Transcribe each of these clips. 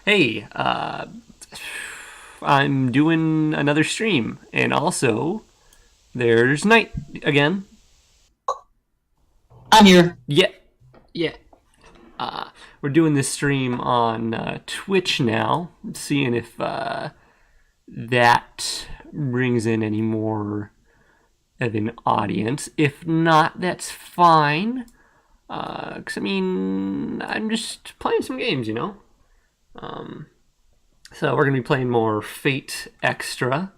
Hey, I'm doing another stream, and also there's Night again. I'm here. Yeah, yeah. We're doing this stream on Twitch now, seeing if that brings in any more of an audience. If not, that's fine. Cause I mean, I'm just playing some games, you know. So we're gonna be playing more Fate Extra.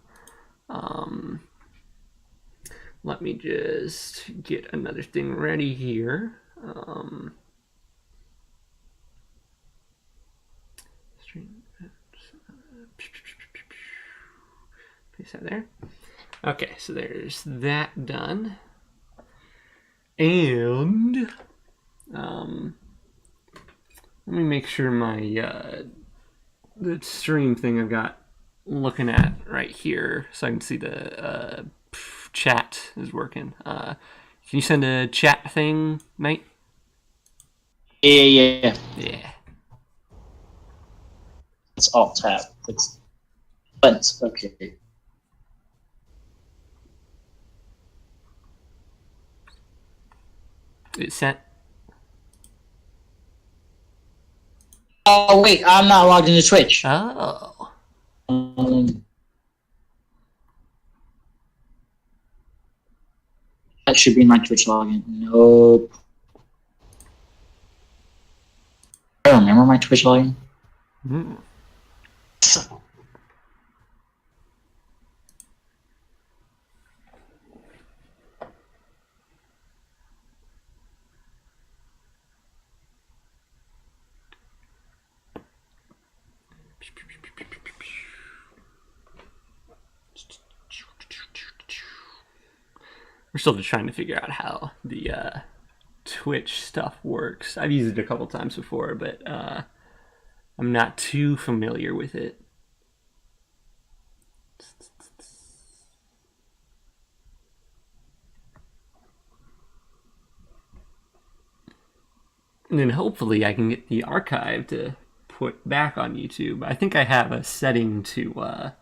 Let me just get another thing ready here. Paste that there. Okay, so there's that done. And let me make sure my the stream thing I've got looking at right here so I can see the chat is working. Can you send a chat thing, Knight? Yeah. Yeah. It's alt tab. It's buttons. Okay. It's sent. Oh wait, I'm not logged into Twitch. Oh. That should be my Twitch login. Nope. I don't remember my Twitch login. Mm. We're still just trying to figure out how the Twitch stuff works. I've used it a couple times before, but I'm not too familiar with it. And then hopefully I can get the archive to put back on YouTube. I think I have a setting to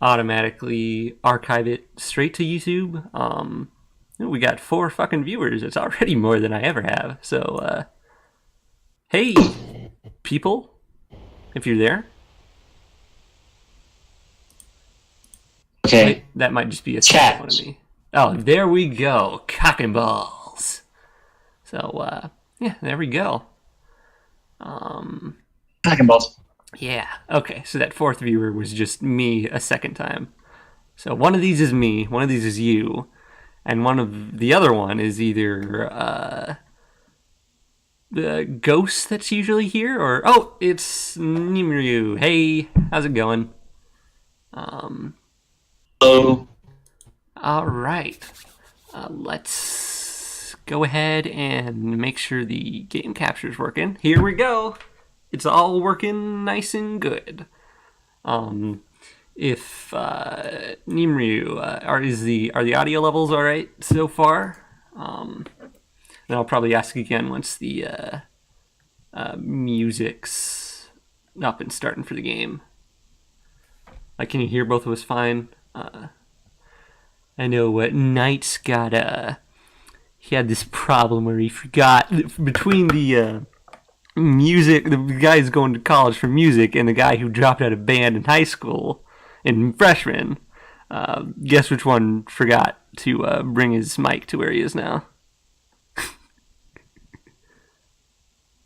automatically archive it straight to YouTube. We got 4 fucking viewers. It's already more than I ever have. So, hey, people, if you're there. Okay. Wait, that might just be a Chat. one of me. Oh, there we go. Cock and balls. So, yeah, there we go. Talking balls. Yeah. Okay, so that 4th viewer was just me a second time. So one of these is me, one of these is you, and one of the other one is either the ghost that's usually here, or oh, it's Nimryu. Hey, how's it going? Hello. All right. Let's go ahead and make sure the game capture is working. Here we go. It's all working nice and good. If Nimryu, are the audio levels all right so far? And I'll probably ask again once the music's up and starting for the game. Like, can you hear both of us fine? I know Knight's got he had this problem where he forgot between the music, the guy who's going to college for music, and the guy who dropped out of band in high school in freshman. Guess which one forgot to bring his mic to where he is now?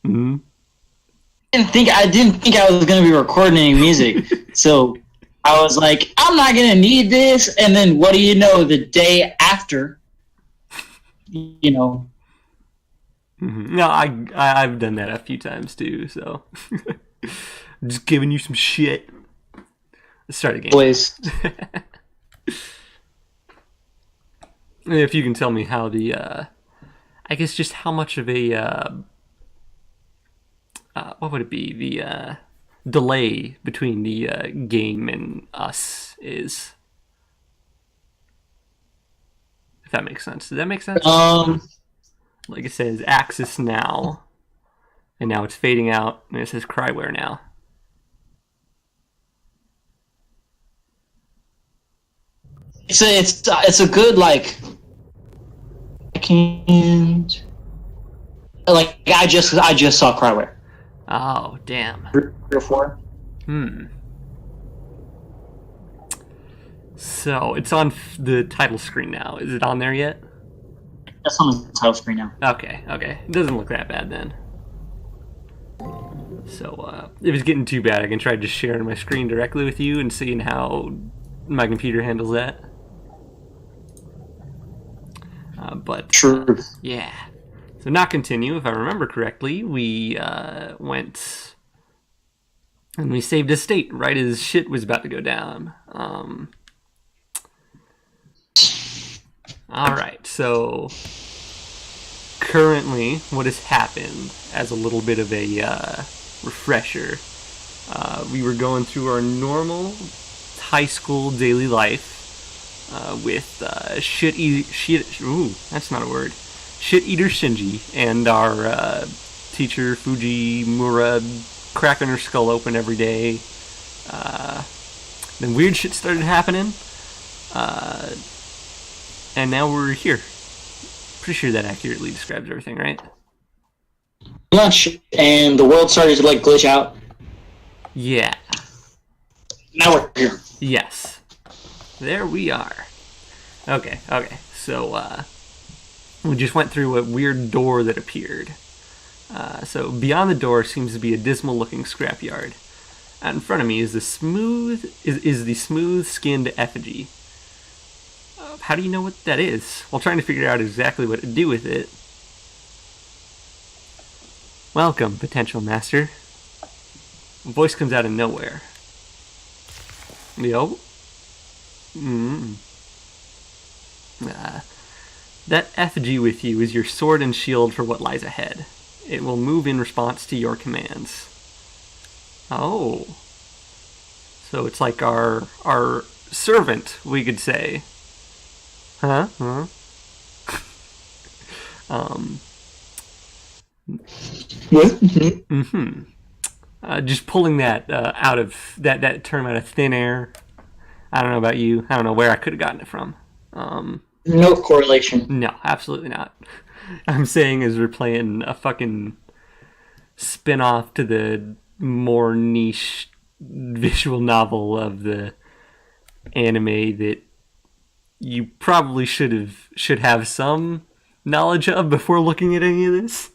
I didn't think I was gonna be recording any music. So I was like, I'm not gonna need this. And then what do you know? The day after, Mm-hmm. No, I've done that a few times too. So I'm just giving you some shit. Let's start again. Boys. If you can tell me how the, I guess just how much of a, what would it be? The delay between the game and us is. If that makes sense. Does that make sense? Like it says Axis now, and now it's fading out, and it says Cryware now. It's a good like. I can't. Like I just saw Cryware. Oh, damn. 3 or 4. So it's on the title screen now. Is it on there yet? That's on the title screen now. Okay. It doesn't look that bad then. So if it's getting too bad, I can try just sharing my screen directly with you and seeing how my computer handles that. True. Yeah. So not continue. If I remember correctly, we went and we saved a state right as shit was about to go down. All right. So currently, what has happened as a little bit of a refresher, we were going through our normal high school daily life with that's not a word. Shit Eater Shinji and our teacher Fujimura cracking her skull open every day. Then weird shit started happening, and now we're here. Pretty sure that accurately describes everything, right? Much, and the world started to like glitch out. Yeah. Now we're here. Yes. There we are. Okay. So, we just went through a weird door that appeared. So beyond the door seems to be a dismal-looking scrapyard. Out in front of me is the smooth-skinned effigy. How do you know what that is? While trying to figure out exactly what to do with it. Welcome, potential master. A voice comes out of nowhere. Yo. That effigy with you is your sword and shield for what lies ahead. It will move in response to your commands. Oh. So it's like our servant, we could say. Huh? Just pulling that out of that term out of thin air. I don't know about you. I don't know where I could have gotten it from. No correlation. No, absolutely not. I'm saying as we're playing a fucking spin-off to the more niche visual novel of the anime that you probably should have some knowledge of before looking at any of this.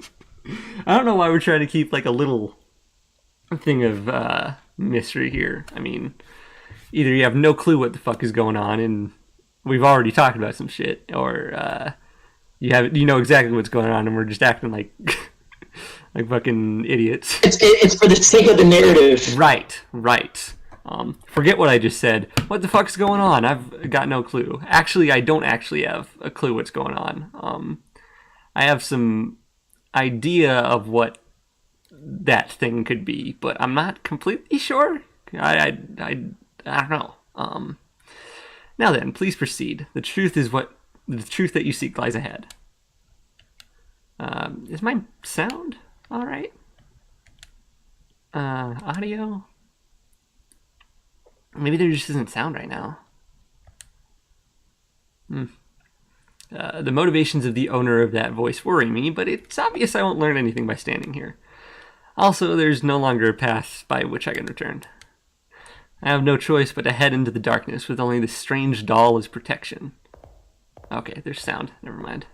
I don't know why we're trying to keep like a little thing of mystery here. I mean, either you have no clue what the fuck is going on and we've already talked about some shit, or you know exactly what's going on and we're just acting like like fucking idiots. It's for the sake of the narrative. Right. Forget what I just said. What the fuck's going on? I've got no clue. Actually, I don't actually have a clue what's going on. I have some idea of what that thing could be, but I'm not completely sure. I don't know. Now then, please proceed. The truth that you seek lies ahead. Is my sound all right? Audio. Maybe there just isn't sound right now. The motivations of the owner of that voice worry me, but it's obvious I won't learn anything by standing here. Also, there's no longer a path by which I can return. I have no choice but to head into the darkness with only this strange doll as protection. Okay, there's sound. Never mind.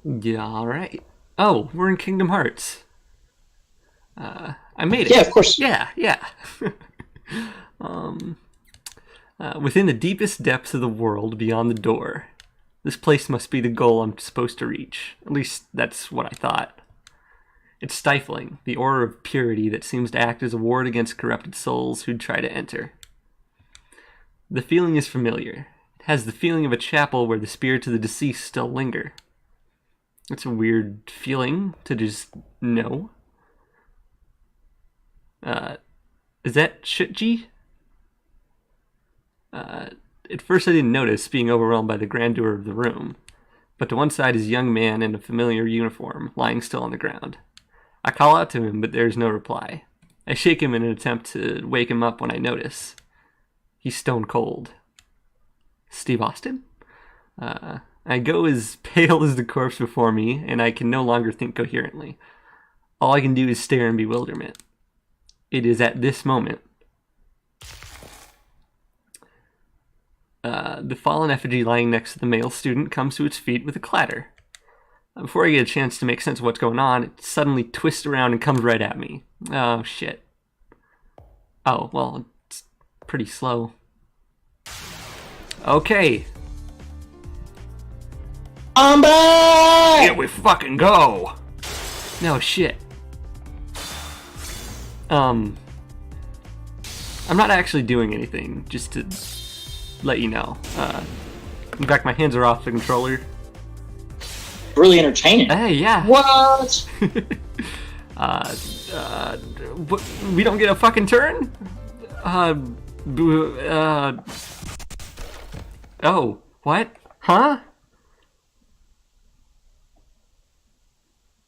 Yeah, alright. Oh, we're in Kingdom Hearts. I made it. Yeah, of course. Yeah. Within the deepest depths of the world beyond the door. This place must be the goal I'm supposed to reach. At least that's what I thought. It's stifling, the aura of purity that seems to act as a ward against corrupted souls who'd try to enter. The feeling is familiar. It has the feeling of a chapel where the spirits of the deceased still linger. It's a weird feeling to just know. Is that Shitji? At first I didn't notice, being overwhelmed by the grandeur of the room. But to one side is a young man in a familiar uniform, lying still on the ground. I call out to him, but there's no reply. I shake him in an attempt to wake him up when I notice. He's stone cold. Steve Austin? I go as pale as the corpse before me, and I can no longer think coherently. All I can do is stare in bewilderment. It is at this moment. The fallen effigy lying next to the male student comes to its feet with a clatter. Before I get a chance to make sense of what's going on, it suddenly twists around and comes right at me. Oh, shit. Oh, well, it's pretty slow. Okay. I'm back! Here we fucking go! No, shit. I'm not actually doing anything, just to let you know. In fact, my hands are off the controller. Really entertaining. Hey, yeah. What? We don't get a fucking turn? Oh, what? Huh?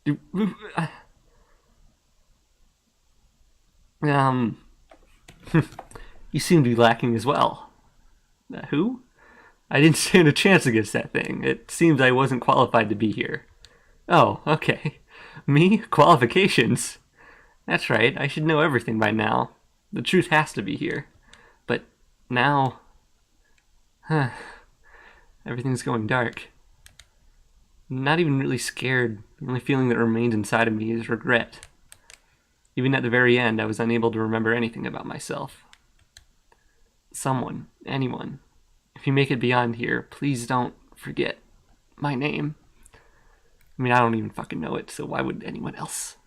You seem to be lacking as well. Who? I didn't stand a chance against that thing. It seems I wasn't qualified to be here. Oh, okay. Me? Qualifications? That's right, I should know everything by now. The truth has to be here. But now... everything's going dark. I'm not even really scared. The only feeling that remains inside of me is regret. Even at the very end, I was unable to remember anything about myself. Someone, anyone, if you make it beyond here, please don't forget my name. I mean, I don't even fucking know it, so why would anyone else?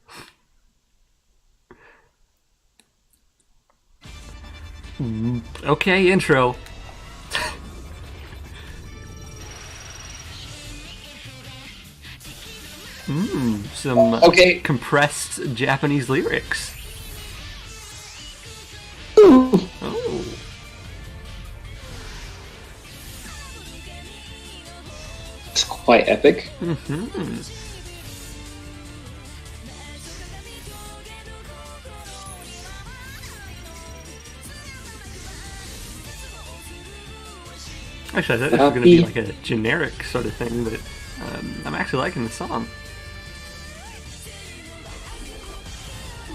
Okay, intro. Some compressed Japanese lyrics. Ooh. Oh. It's quite epic. Actually, I thought this was going to be like a generic sort of thing, but I'm actually liking the song.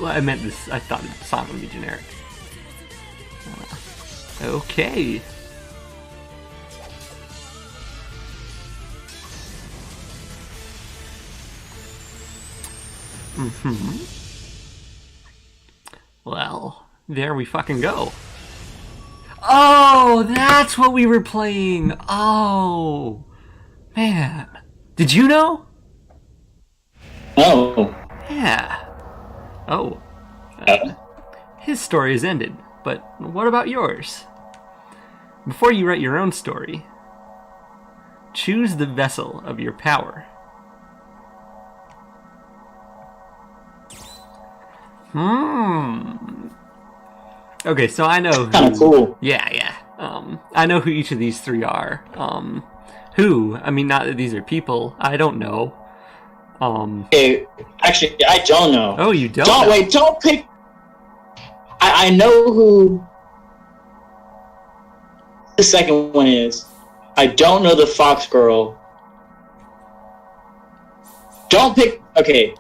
Well, I meant this. I thought the song would be generic. Okay. Well, there we fucking go. Oh, that's what we were playing. Oh, man. Did you know? Oh. Yeah. Oh. His story is ended, but what about yours? Before you write your own story, choose the vessel of your power. Okay, so I know who... Kind of cool. Yeah. I know who each of these three are. Who? I mean, not that these are people. I don't know. Okay, actually, I don't know. Oh, you don't know? Wait, don't pick... I know who the second one is. I don't know the Fox girl. Don't pick... Okay.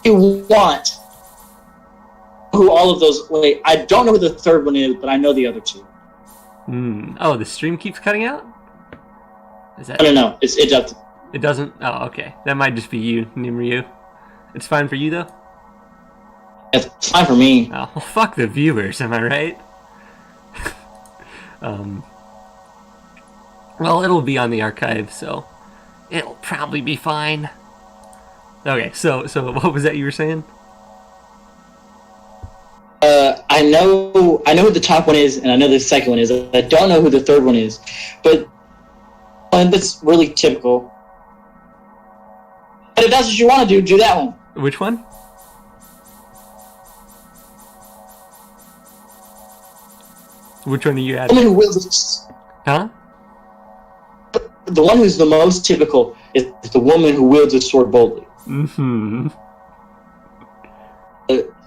You want... who all of those... Wait, I don't know who the third one is, but I know the other two. Oh, the stream keeps cutting out? Is that... I don't know. It doesn't. It doesn't? Oh, okay. That might just be you, Nimryu. It's fine for you, though? It's fine for me. Oh, well, fuck the viewers, am I right? Well, it'll be on the archive, so it'll probably be fine. Okay, so what was that you were saying? I know who the top one is, and I know the second one is. I don't know who the third one is, but that's really typical. But if that's what you want to do that one. Which one? Which one are you adding? The one who wields... Huh? The one who's the most typical is the woman who wields a sword boldly. Mm-hmm.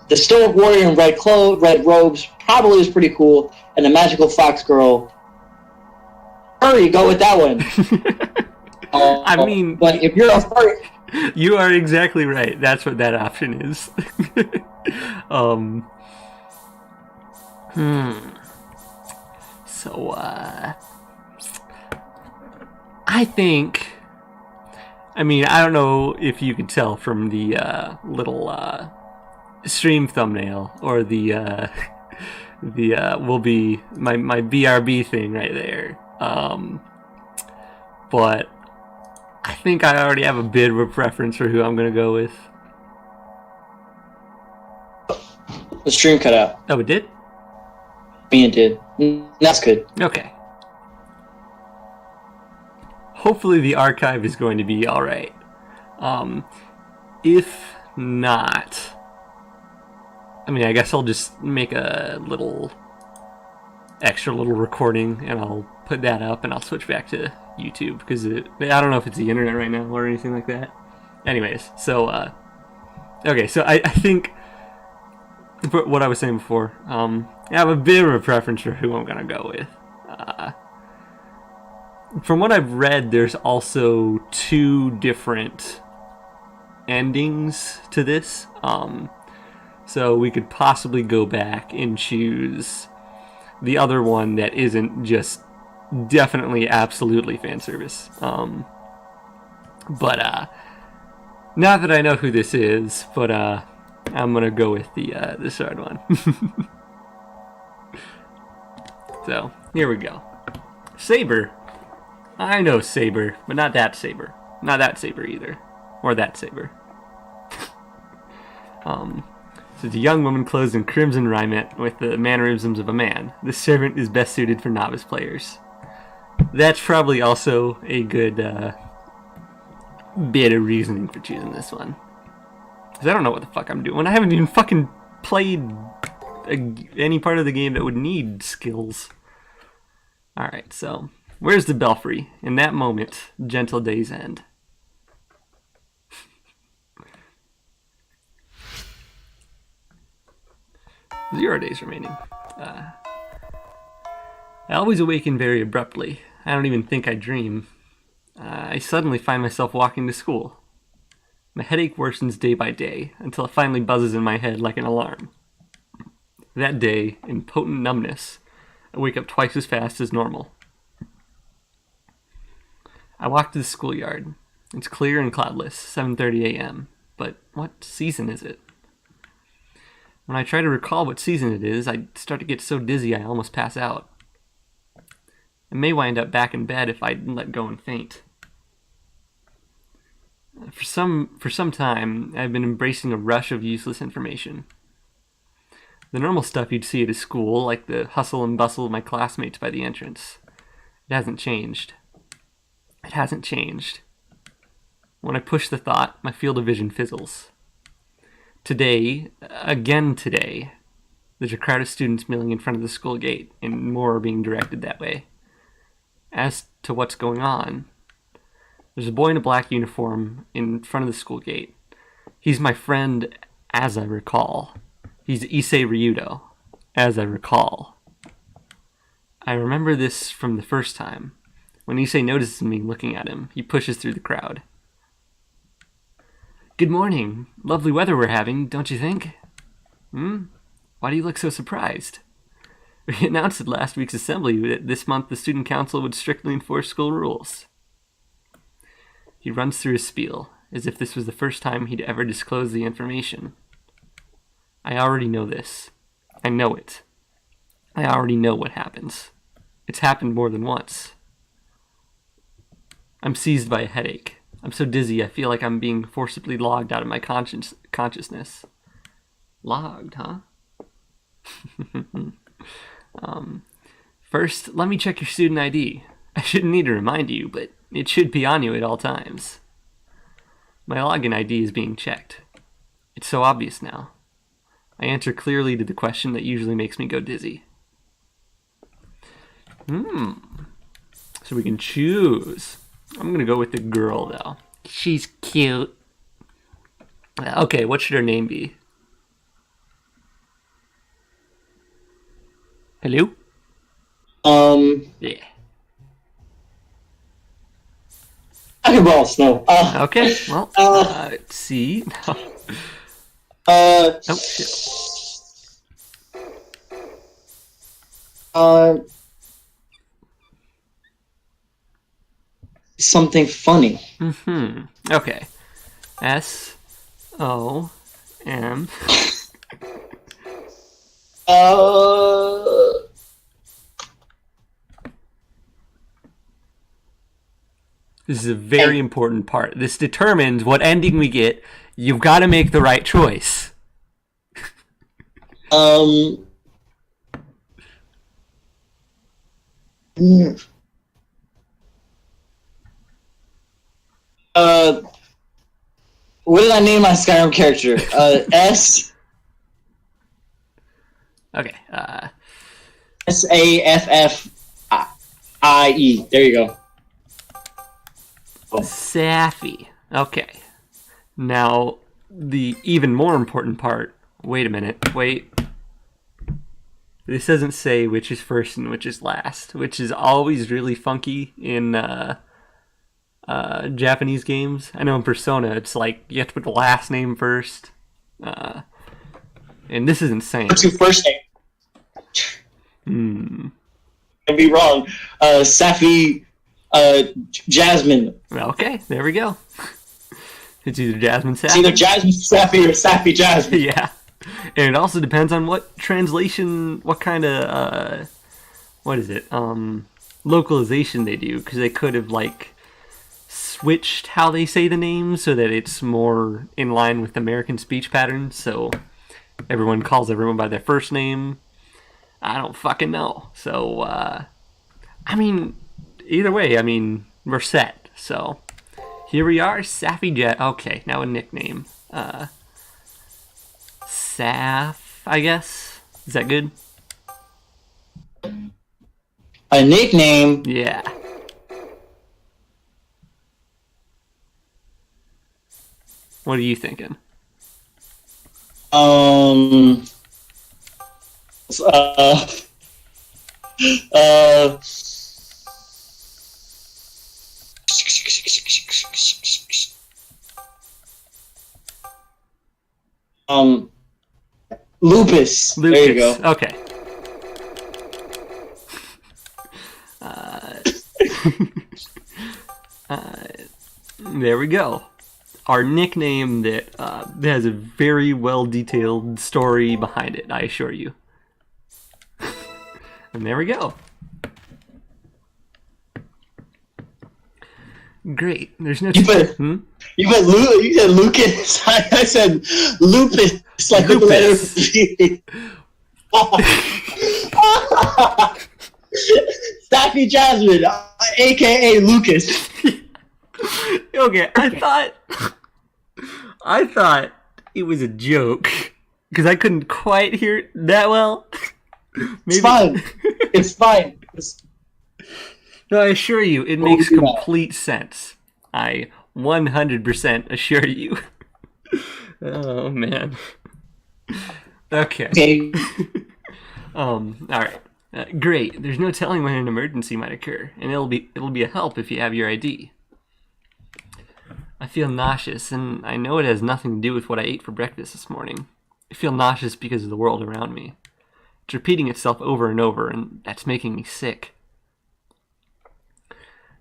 The The stoic warrior in red robes probably is pretty cool, and the magical fox girl. Furry, go with that one. I mean, but if you're a furry, you are exactly right. That's what that option is. So, I think. I mean, I don't know if you could tell from the little stream thumbnail or the will be my BRB thing right there. But I think I already have a bit of a preference for who I'm gonna go with. the stream cut out. Oh, it did? Me, it did. That's good. Okay. Hopefully the archive is going to be alright. If not, I mean, I guess I'll just make a extra little recording and I'll put that up and I'll switch back to YouTube because I don't know if it's the internet right now or anything like that. Anyways, so, okay, so I think what I was saying before, I have a bit of a preference for who I'm going to go with. From what I've read, there's also 2 different endings to this. So we could possibly go back and choose the other one that isn't just definitely absolutely fan service. But not that I know who this is, but I'm gonna go with the third one. So here we go. Saber. I know Saber, but not that Saber. Not that Saber either. Or that Saber. So it's a young woman clothed in crimson raiment with the mannerisms of a man. This servant is best suited for novice players. That's probably also a good bit of reasoning for choosing this one. Because I don't know what the fuck I'm doing. I haven't even fucking played any part of the game that would need skills. Alright, so where's the belfry? In that moment, gentle days end. 0 days remaining. I always awaken very abruptly. I don't even think I dream. I suddenly find myself walking to school. My headache worsens day by day until it finally buzzes in my head like an alarm. That day, in potent numbness, I wake up twice as fast as normal. I walk to the schoolyard. It's clear and cloudless, 7:30 a.m. But what season is it? When I try to recall what season it is, I start to get so dizzy I almost pass out. I may wind up back in bed if I let go and faint. For some time, I've been embracing a rush of useless information. The normal stuff you'd see at a school, like the hustle and bustle of my classmates by the entrance. It hasn't changed. It hasn't changed. When I push the thought, my field of vision fizzles. Today, again today, there's a crowd of students milling in front of the school gate, and more are being directed that way. As to what's going on, there's a boy in a black uniform in front of the school gate. He's my friend, as I recall. He's Issei Ryudo, as I recall. I remember this from the first time. When Issei notices me looking at him, he pushes through the crowd. Good morning. Lovely weather we're having, don't you think? Why do you look so surprised? We announced at last week's assembly that this month the student council would strictly enforce school rules. He runs through his spiel, as if this was the first time he'd ever disclosed the information. I already know this. I know it. I already know what happens. It's happened more than once. I'm seized by a headache. I'm so dizzy I feel like I'm being forcibly logged out of my consciousness. Logged, huh? First, let me check your student ID. I shouldn't need to remind you, but it should be on you at all times. My login ID is being checked. It's so obvious now. I answer clearly to the question that usually makes me go dizzy. So we can choose. I'm gonna go with the girl, though. She's cute. Okay, what should her name be? Hello? Um, Yeah. Pokeballs. No. Okay, well, Uh, let's see. uh, Oh, shit. uh, something funny. Okay. S-O-M. Uh, This is a very hey, important part. This determines what ending we get. You've got to make the right choice. um, mm, uh, what did I name my Skyrim character? Okay. Saffie. There you go. Saffy. Okay. Now, the even more important part. Wait a minute. Wait. This doesn't say which is first and which is last, which is always really funky in Japanese games. I know in Persona, it's like you have to put the last name first. And this is insane. What's your first name? I'd be wrong. Safi, Jasmine. Okay, there we go. It's either Jasmine It's either Safi. Jasmine Safi or Safi Jasmine. Yeah. And it also depends on what translation, what kind of, what is it, localization they do. Because they could have, like, switched how they say the name so that it's more in line with American speech patterns. So everyone calls everyone by their first name. I don't fucking know. So, I mean, either way, I mean, we're set. So, here we are, Safi Jet. Okay, now a nickname. Saf, I guess. Is that good? A nickname. Yeah. What are you thinking? Um. Uh. Uh. Lupus. There you Lucas. go. Okay. There we go. Our nickname that has a very well detailed story behind it, I assure you. And there we go. Great. There's no. You said Lucas. I said lupus, like with the letter V. Safi Jasmine, aka Lucas. Okay, I thought it was a joke because I couldn't quite hear it that well. Maybe. It's fine. It's fine. No, I assure you, it makes complete sense. I 100% assure you. Oh man. Okay. All right. Great. There's no telling when an emergency might occur, and it'll be a help if you have your ID. I feel nauseous, and I know it has nothing to do with what I ate for breakfast this morning. I feel nauseous because of the world around me. It's repeating itself over and over, and that's making me sick.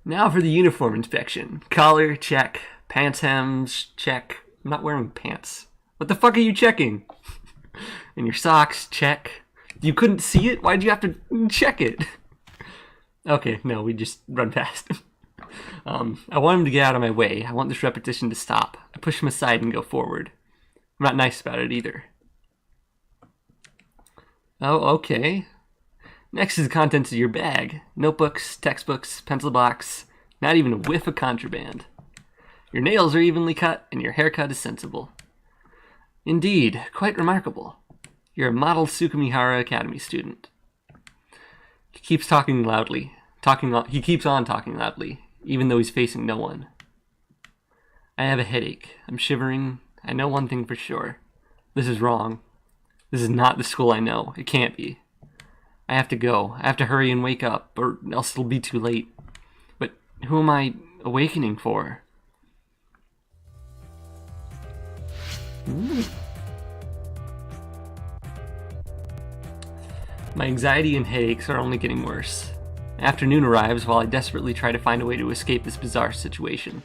Now for the uniform inspection. Collar, check. Pants hems, check. I'm not wearing pants. What the fuck are you checking? And your socks, check. You couldn't see it? Why'd you have to check it? Okay, no, we just run past him. I want him to get out of my way. I want this repetition to stop. I push him aside and go forward. I'm not nice about it either. Oh, okay. Next is the contents of your bag. Notebooks, textbooks, pencil box, not even a whiff of contraband. Your nails are evenly cut, and your haircut is sensible. Indeed, quite remarkable. You're a model Tsukumihara Academy student. He keeps talking loudly. He keeps on talking loudly, even though he's facing no one. I have a headache. I'm shivering. I know one thing for sure. This is wrong. This is not the school I know. It can't be. I have to go. I have to hurry and wake up, or else it'll be too late. But who am I awakening for? Ooh. My anxiety and headaches are only getting worse. Afternoon arrives while I desperately try to find a way to escape this bizarre situation.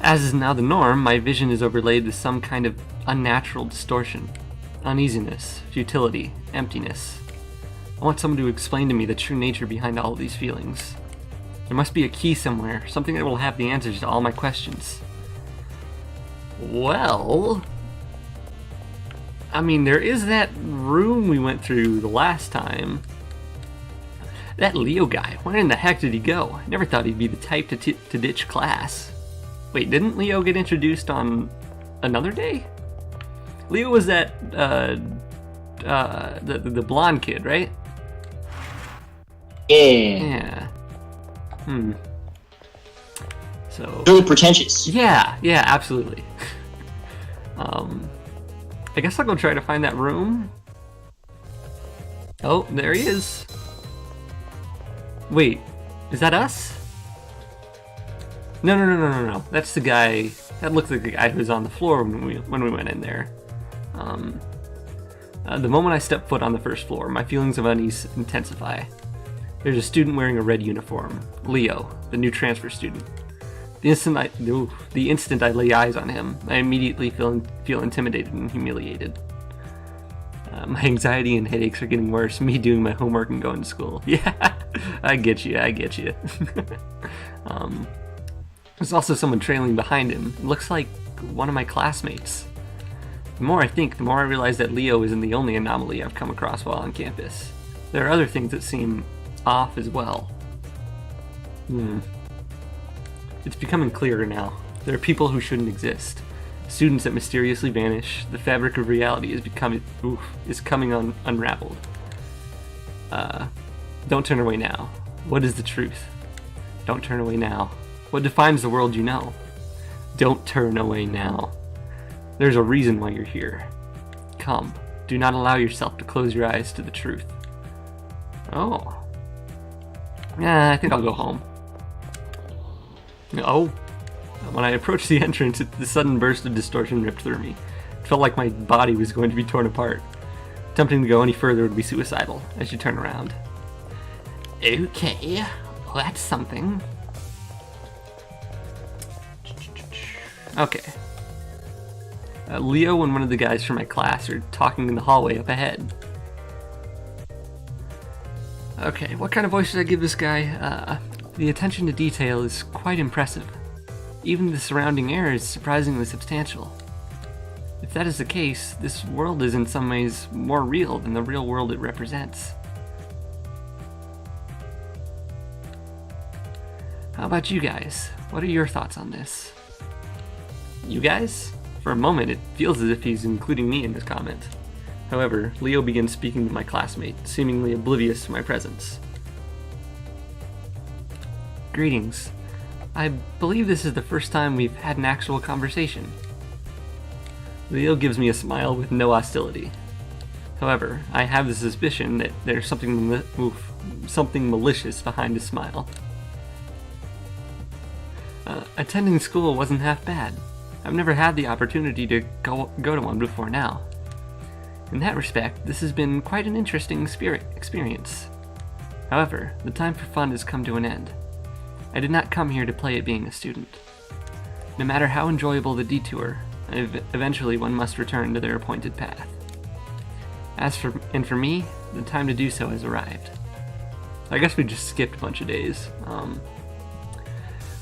As is now the norm, my vision is overlaid with some kind of unnatural distortion. Uneasiness, futility, emptiness. I want someone to explain to me the true nature behind all of these feelings. There must be a key somewhere, something that will have the answers to all my questions. Well, I mean, there is that room we went through the last time. That Leo guy, where in the heck did he go? I never thought he'd be the type to ditch class. Wait, didn't Leo get introduced on another day? Leo was that, the blonde kid, right? Yeah. Yeah. So. Really pretentious. Yeah, absolutely. I guess I'll go try to find that room. Oh, there he is. Wait, is that us? No. That's the guy. That looks like the guy who was on the floor when we went in there. The moment I step foot on the first floor, my feelings of unease intensify. There's a student wearing a red uniform, Leo, the new transfer student. The instant I lay eyes on him, I immediately feel intimidated and humiliated. My anxiety and headaches are getting worse, me doing my homework and going to school. Yeah, I get you. There's also someone trailing behind him. It looks like one of my classmates. The more I think, the more I realize that Leo isn't the only anomaly I've come across while on campus. There are other things that seem off as well. It's becoming clearer now. There are people who shouldn't exist. Students that mysteriously vanish. The fabric of reality is coming unraveled. Don't turn away now. What is the truth? Don't turn away now. What defines the world you know? Don't turn away now. There's a reason why you're here. Come. Do not allow yourself to close your eyes to the truth. Oh. Yeah, I think I'll go home. Oh. When I approached the entrance, the sudden burst of distortion ripped through me. It felt like my body was going to be torn apart. Attempting to go any further would be suicidal, as you turn around. Okay, well, that's something. Okay. Leo and one of the guys from my class are talking in the hallway up ahead. Okay, what kind of voice should I give this guy? The attention to detail is quite impressive. Even the surrounding air is surprisingly substantial. If that is the case, this world is in some ways more real than the real world it represents. How about you guys? What are your thoughts on this? You guys? For a moment, it feels as if he's including me in his comment. However, Leo begins speaking to my classmate, seemingly oblivious to my presence. Greetings. I believe this is the first time we've had an actual conversation. Leo gives me a smile with no hostility. However, I have the suspicion that there's something malicious behind his smile. Attending school wasn't half bad. I've never had the opportunity to go to one before now. In that respect, this has been quite an interesting experience. However, the time for fun has come to an end. I did not come here to play at being a student. No matter how enjoyable the detour, eventually one must return to their appointed path. For me, the time to do so has arrived. I guess we just skipped a bunch of days.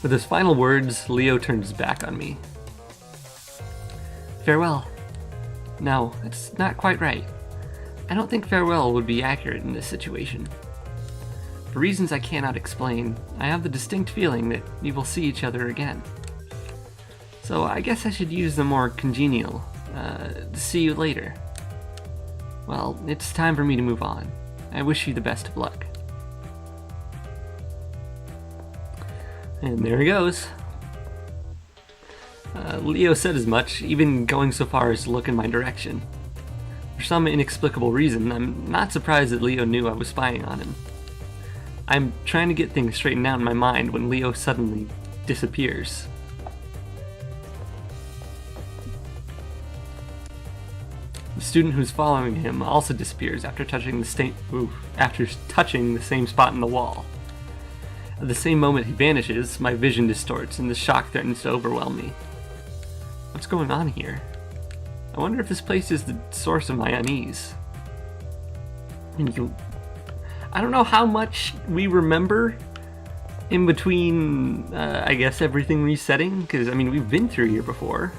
With his final words, Leo turns his back on me. Farewell. No, that's not quite right. I don't think farewell would be accurate in this situation. For reasons I cannot explain, I have the distinct feeling that we will see each other again. So I guess I should use the more congenial, see you later. Well, it's time for me to move on. I wish you the best of luck. And there he goes. Leo said as much, even going so far as to look in my direction. For some inexplicable reason, I'm not surprised that Leo knew I was spying on him. I'm trying to get things straightened out in my mind when Leo suddenly disappears. The student who's following him also disappears after touching the same spot in the wall. At the same moment he vanishes, my vision distorts and the shock threatens to overwhelm me. What's going on here? I wonder if this place is the source of my unease. I don't know how much we remember in between, I guess, everything resetting, because, I mean, we've been through here before.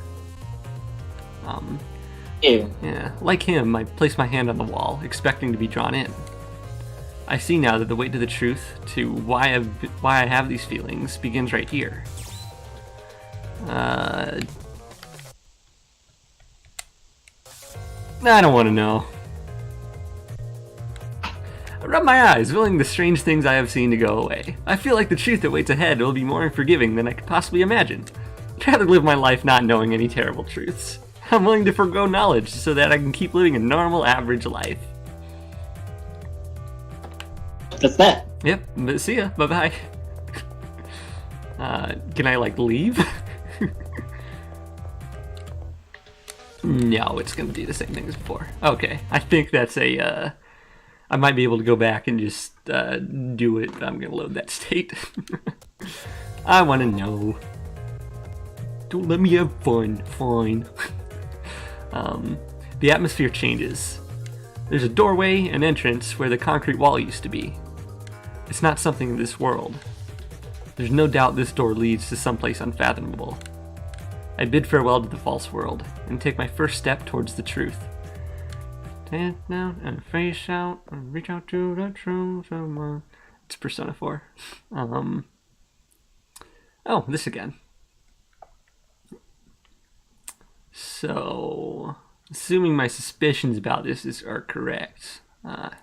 Yeah, like him, I place my hand on the wall, expecting to be drawn in. I see now that the way to the truth, to why I have these feelings, begins right here. I don't want to know. I rub my eyes, willing the strange things I have seen to go away. I feel like the truth that waits ahead will be more unforgiving than I could possibly imagine. I'd rather live my life not knowing any terrible truths. I'm willing to forgo knowledge so that I can keep living a normal, average life. That's that. Yep, but see ya. Bye-bye. Can I, like, leave? No, it's gonna do the same thing as before. Okay, I think that's a, I might be able to go back and just, do it, but I'm gonna load that state. I wanna know. Don't let me have fun. Fine. The atmosphere changes. There's a doorway, an entrance, where the concrete wall used to be. It's not something of this world. There's no doubt this door leads to someplace unfathomable. I bid farewell to the false world, and take my first step towards the truth. Stand down and face out, and reach out to the truth. It's Persona 4. Oh, this again. So, assuming my suspicions about this are correct, I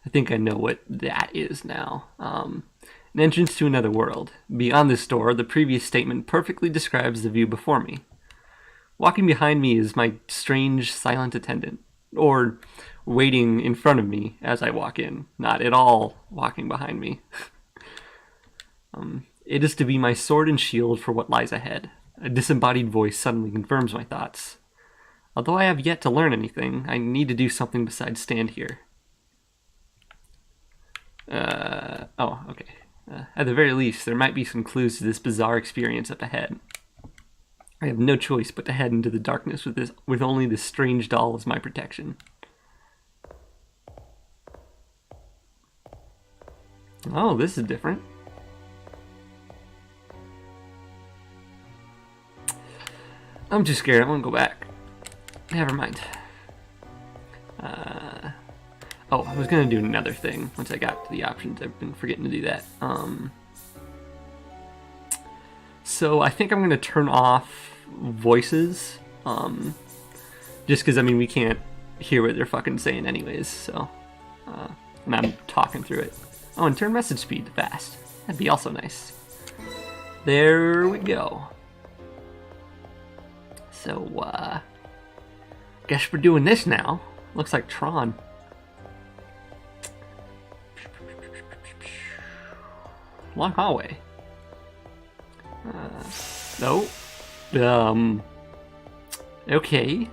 think I know what that is now. An entrance to another world. Beyond this door, the previous statement perfectly describes the view before me. Walking behind me is my strange, silent attendant, or waiting in front of me as I walk in, not at all walking behind me. It is to be my sword and shield for what lies ahead. A disembodied voice suddenly confirms my thoughts. Although I have yet to learn anything, I need to do something besides stand here. Oh, okay. At the very least, there might be some clues to this bizarre experience up ahead. I have no choice but to head into the darkness with only this strange doll as my protection. Oh, this is different. I'm too scared. I want to go back. Never mind. Oh, I was going to do another thing once I got to the options. I've been forgetting to do that. So I think I'm going to turn off voices. Just because, I mean, we can't hear what they're fucking saying anyways. So, and I'm talking through it. Oh, and turn message speed to fast. That'd be also nice. There we go. So, guess we're doing this now. Looks like Tron. Long hallway. No. Okay.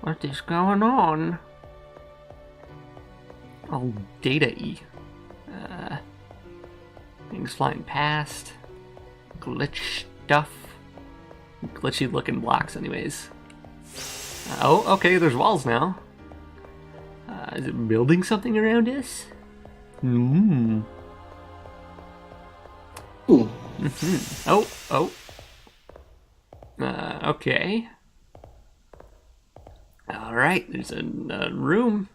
What is going on? Oh, data-y. Things flying past. Glitch stuff. Glitchy looking blocks anyways. Oh, okay, there's walls now. Is it building something around us? Ooh. Mm-hmm. Oh. Okay. Alright, there's a room.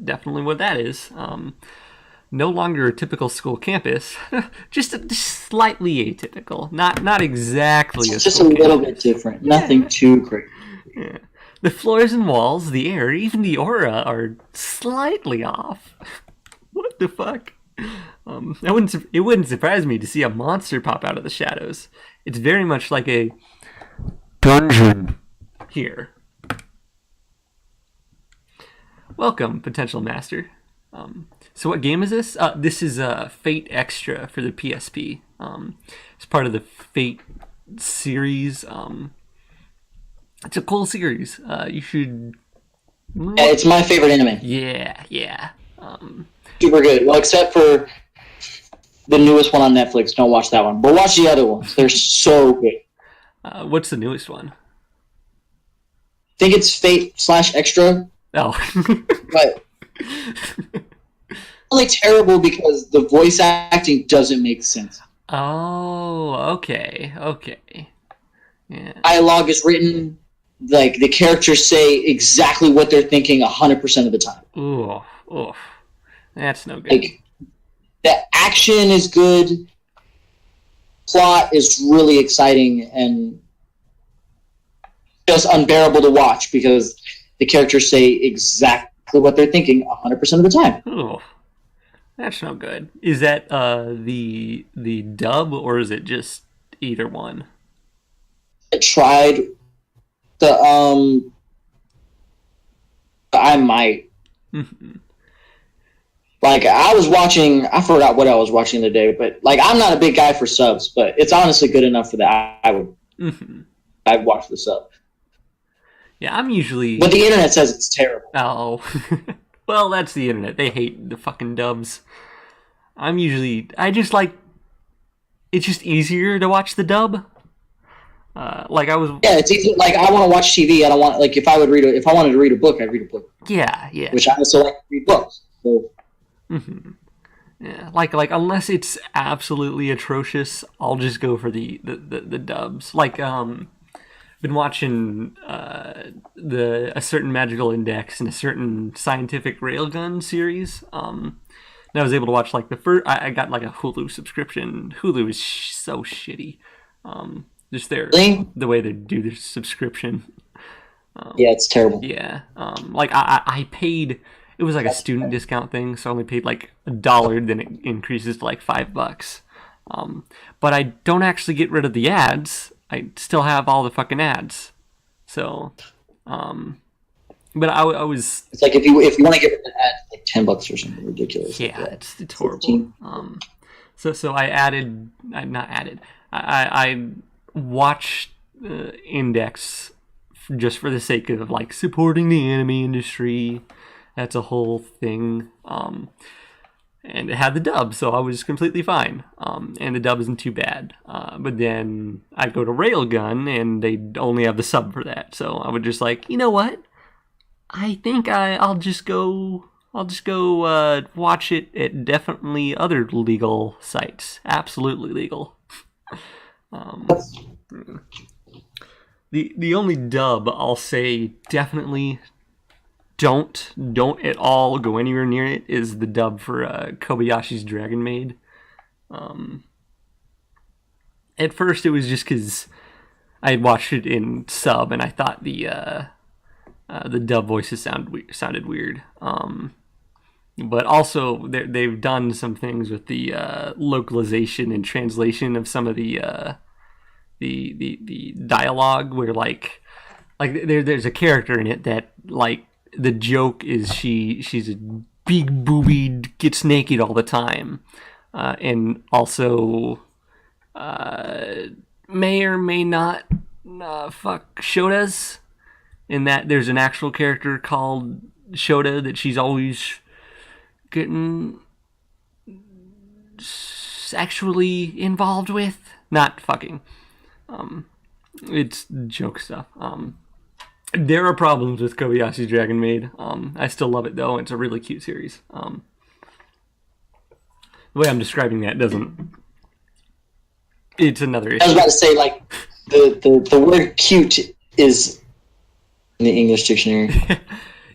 Definitely what that is. No longer a typical school campus. just slightly atypical. Not exactly it's just a little bit different. Nothing too crazy. Yeah. The floors and walls, the air, even the aura are slightly off. What the fuck? It wouldn't surprise me to see a monster pop out of the shadows. It's very much like a dungeon here. Welcome, potential master. So what game is this? This is Fate Extra for the PSP. It's part of the Fate series. It's a cool series. You should. Yeah, it's my favorite anime. Yeah. Super good. Well, except for the newest one on Netflix. Don't watch that one. But watch the other ones. They're so good. What's the newest one? I think it's Fate/Extra. Oh. But only terrible because the voice acting doesn't make sense. Oh, okay. Yeah. Dialogue is written like the characters say exactly what they're thinking 100% of the time. Ooh. That's no good. Like, the action is good. Plot is really exciting and just unbearable to watch because the characters say exactly what they're thinking 100% of the time. Ooh. That's no good. Is that the dub or is it just either one? I tried the I might. Like I was watching, I forgot what I was watching today, but like I'm not a big guy for subs, but it's honestly good enough for that. I'd watch the sub. Yeah, I'm usually. But the internet says it's terrible. Oh, well, that's the internet. They hate the fucking dubs. I just like. It's just easier to watch the dub. Like I was. Yeah, it's easy. Like I want to watch TV. I don't want like if I wanted to read a book, I'd read a book. Yeah. Which I also like to read books. So. Yeah, like unless it's absolutely atrocious, I'll just go for the dubs. Like been watching a certain magical index and a certain scientific railgun series. And I was able to watch like the first. I got like a Hulu subscription. Hulu is so shitty. Just the way they do their subscription. Yeah, it's terrible. Yeah, like I paid. It was like a student discount thing, so I only paid like $1. Then it increases to like $5. But I don't actually get rid of the ads. I still have all the fucking ads. So, but I was. It's like if you want to get rid of the ads, like $10 or something ridiculous. Yeah, like it's horrible. So I added. Not added. I watched Index just for the sake of like supporting the anime industry. That's a whole thing. And it had the dub, so I was completely fine. And the dub isn't too bad. But then I go to Railgun, and they only have the sub for that. So I would just like, you know what? I think I'll just go watch it at definitely other legal sites. Absolutely legal. The only dub I'll say definitely don't at all go anywhere near it is the dub for Kobayashi's Dragon Maid. At first it was just because I had watched it in sub and I thought the dub voices sounded weird. But also they've done some things with the localization and translation of some of the dialogue where like there's a character in it that like the joke is she's a big boobied, gets naked all the time, and also may or may not fuck Shotas. In that there's an actual character called Shota that she's always getting sexually involved with, not fucking. It's joke stuff. There are problems with Kobayashi's Dragon Maid. I still love it though. It's a really cute series. The way I'm describing that doesn't. It's another issue. I was about to say like the word cute is in the English dictionary.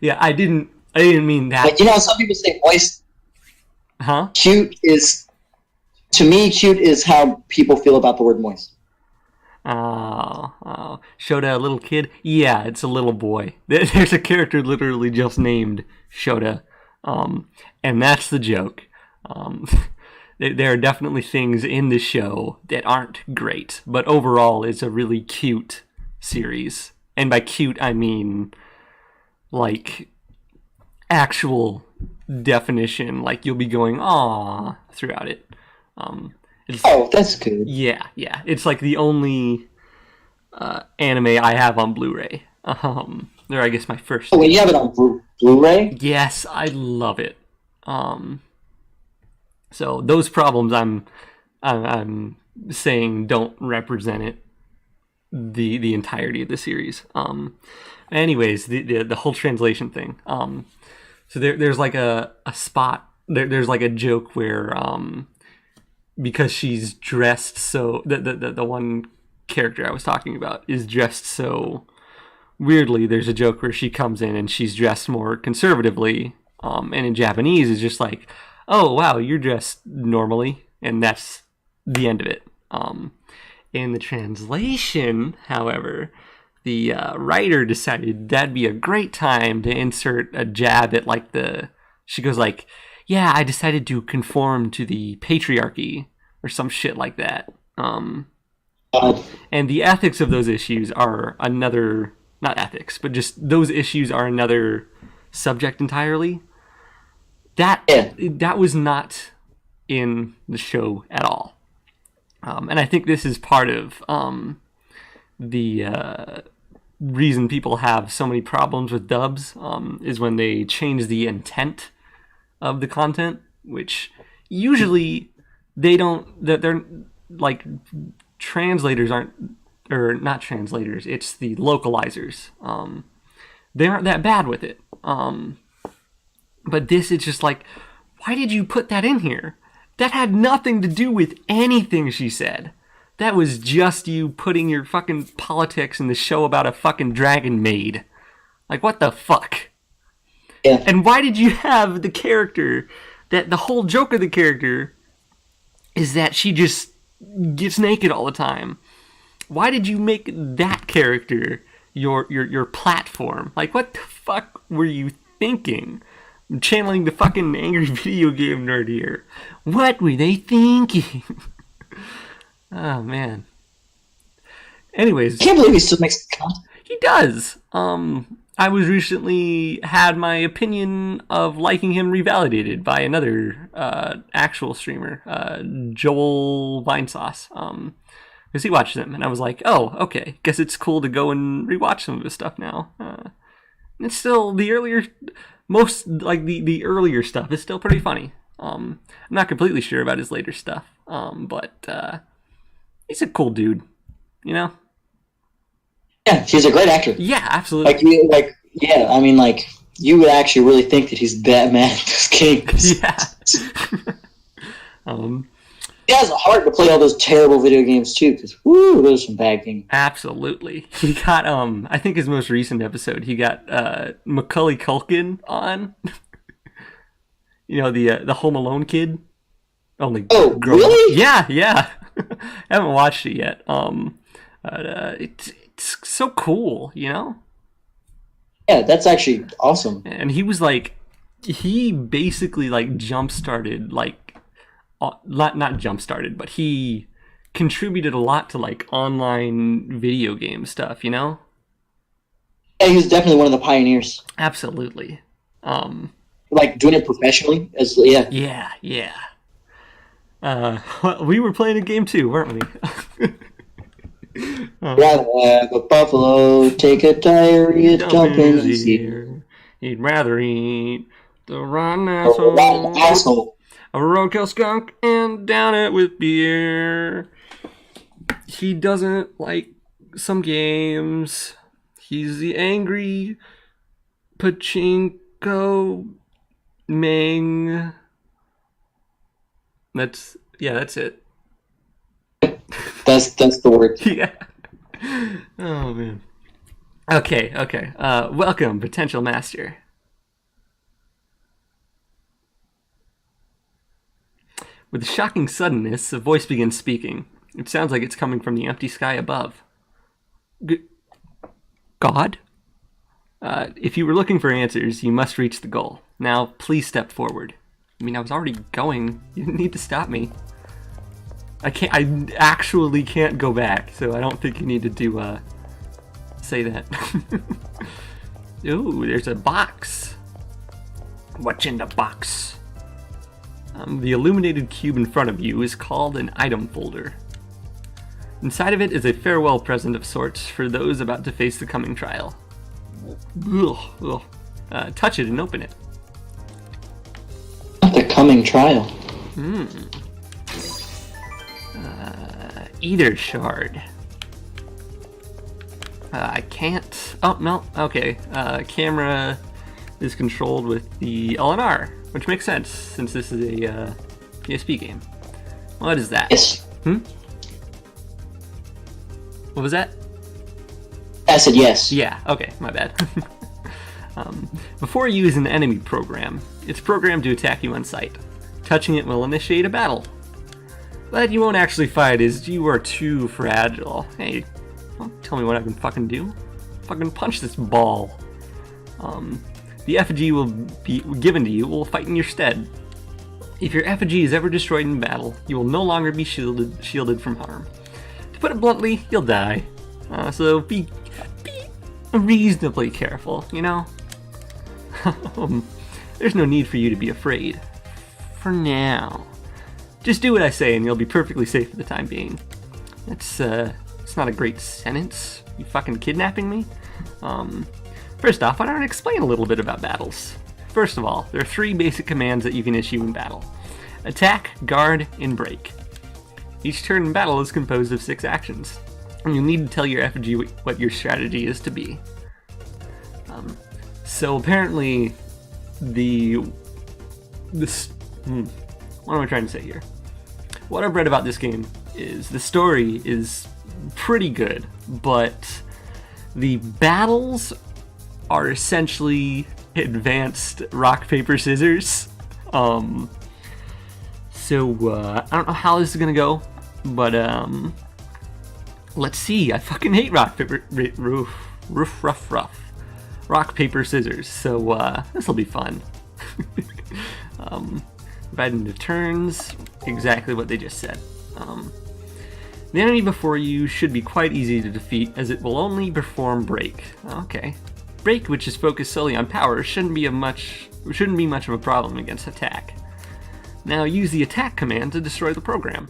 Yeah, I didn't mean that. Like, you know, some people say moist. Huh? Cute is, to me, cute is how people feel about the word moist. Oh, Shota, a little kid? Yeah, it's a little boy. There's a character literally just named Shota, and that's the joke. There are definitely things in the show that aren't great, but overall it's a really cute series. And by cute, I mean, like, actual definition. Like you'll be going "aw" throughout it. It's, Oh, that's good. yeah. It's like the only anime I have on Blu-ray. Or I guess my first. Oh, wait, you have it on Blu-ray? Yes, I love it. So those problems I'm saying don't represent it the entirety of the series. Anyways, the whole translation thing. So there's like a spot there's like a joke where because she's dressed so the one character I was talking about is dressed so weirdly. There's a joke where she comes in and she's dressed more conservatively, and in Japanese it's just like, oh wow, you're dressed normally, and that's the end of it. In the translation, however, the writer decided that'd be a great time to insert a jab at like she goes like, yeah, I decided to conform to the patriarchy or some shit like that. And the ethics of those issues are another, not ethics, but just those issues are another subject entirely. That was not in the show at all. And I think this is part of the reason people have so many problems with dubs is when they change the intent of the content, which usually they don't. They're like translators aren't, or not translators. It's the localizers. They aren't that bad with it. But this is just like, why did you put that in here? That had nothing to do with anything she said. That was just you putting your fucking politics in the show about a fucking dragon maid. Like, what the fuck? Yeah. And why did you have the character, that the whole joke of the character is that she just gets naked all the time? Why did you make that character your platform? Like, what the fuck were you thinking? I'm channeling the fucking angry video game nerd here. What were they thinking? Oh, man. Anyways. I can't believe he still makes content. He does. I was recently had my opinion of liking him revalidated by another actual streamer, Joel Vinesauce. Because he watched them, and I was like, oh, okay. Guess it's cool to go and rewatch some of his stuff now. It's still the earlier... Most, like, the earlier stuff is still pretty funny. I'm not completely sure about his later stuff, but he's a cool dude, you know? Yeah, he's a great actor. Yeah, absolutely. Yeah, I mean, like, you would actually really think that he's that mad at those games. Yeah. He has a heart to play all those terrible video games, too, because, woo, those are some bad games. Absolutely. He got, I think his most recent episode, he got Macaulay Culkin on. You know, the Home Alone kid? Only really? Yeah. I haven't watched it yet. It's so cool, you know? Yeah, that's actually awesome. And he was like, he basically like jump-started, like, not jump-started, but he contributed a lot to like online video game stuff, you know? Yeah, he was definitely one of the pioneers. Absolutely. Like doing it professionally, Yeah. We were playing a game too, weren't we? Rather have a buffalo take a diarrhea dump in his ear. He'd rather eat the rotten asshole. A roadkill skunk and down it with beer. He doesn't like some games. He's the angry pachinko Ming. That's it. That's the word. Yeah. Oh man. Okay. Welcome, potential master. With shocking suddenness, a voice begins speaking. It sounds like it's coming from the empty sky above. God? If you were looking for answers, you must reach the goal. Now, please step forward. I mean, I was already going. You didn't need to stop me. I actually can't go back, so I don't think you need to say that. Ooh, there's a box. What's in the box? The illuminated cube in front of you is called an item folder. Inside of it is a farewell present of sorts for those about to face the coming trial. Ugh. Touch it and open it. Not the coming trial. Either shard. I can't. Oh, no. Okay. Camera is controlled with the LNR, which makes sense since this is a PSP game. What is that? Yes. What was that? I said yes. Yeah, okay, my bad. Before you use an enemy program, it's programmed to attack you on sight. Touching it will initiate a battle. But you won't actually fight as you are too fragile. Hey, don't tell me what I can fucking do. Fucking punch this ball. The effigy will be given to you will fight in your stead. If your effigy is ever destroyed in battle, you will no longer be shielded from harm. To put it bluntly, you'll die. So be reasonably careful, you know? There's no need for you to be afraid. For now. Just do what I say and you'll be perfectly safe for the time being. It's not a great sentence. You fucking kidnapping me? First off, why don't I explain a little bit about battles? First of all, there are 3 basic commands that you can issue in battle. Attack, guard, and break. Each turn in battle is composed of 6 actions, and you'll need to tell your effigy what your strategy is to be. So apparently, what am I trying to say here? What I've read about this game is the story is pretty good, but the battles are essentially advanced rock, paper, scissors. So I don't know how this is gonna go, but let's see. I fucking hate rock, paper, rock, paper, scissors. So this will be fun. Divided into turns, exactly what they just said. The enemy before you should be quite easy to defeat, as it will only perform break. Okay. Break, which is focused solely on power, shouldn't be much of a problem against attack. Now use the attack command to destroy the program.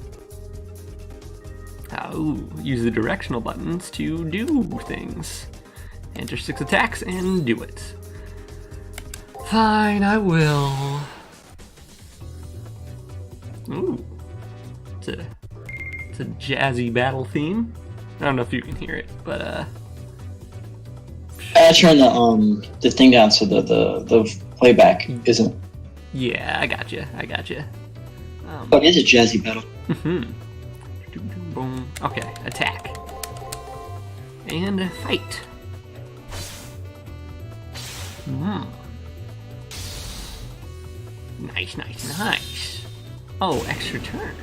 Use the directional buttons to do things. Enter 6 attacks and do it. Fine, I will. Ooh. It's a jazzy battle theme. I don't know if you can hear it, but I turned the thing down so the playback isn't. Yeah, I got you. But it is a jazzy battle. Boom. Okay, attack. And fight. Nice. Oh, extra turn.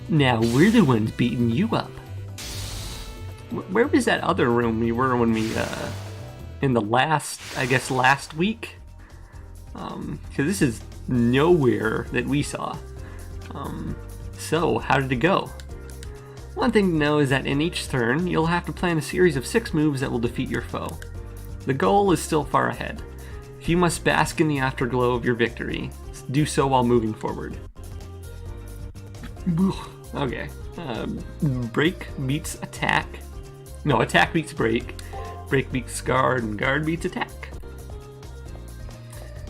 Now we're the ones beating you up. Where was that other room we were when we, in the last week? Because this is nowhere that we saw. So, how did it go? One thing to know is that in each turn, you'll have to plan a series of 6 moves that will defeat your foe. The goal is still far ahead. If you must bask in the afterglow of your victory, do so while moving forward. Okay. Break beats attack. No, attack beats break. Break beats guard, and guard beats attack.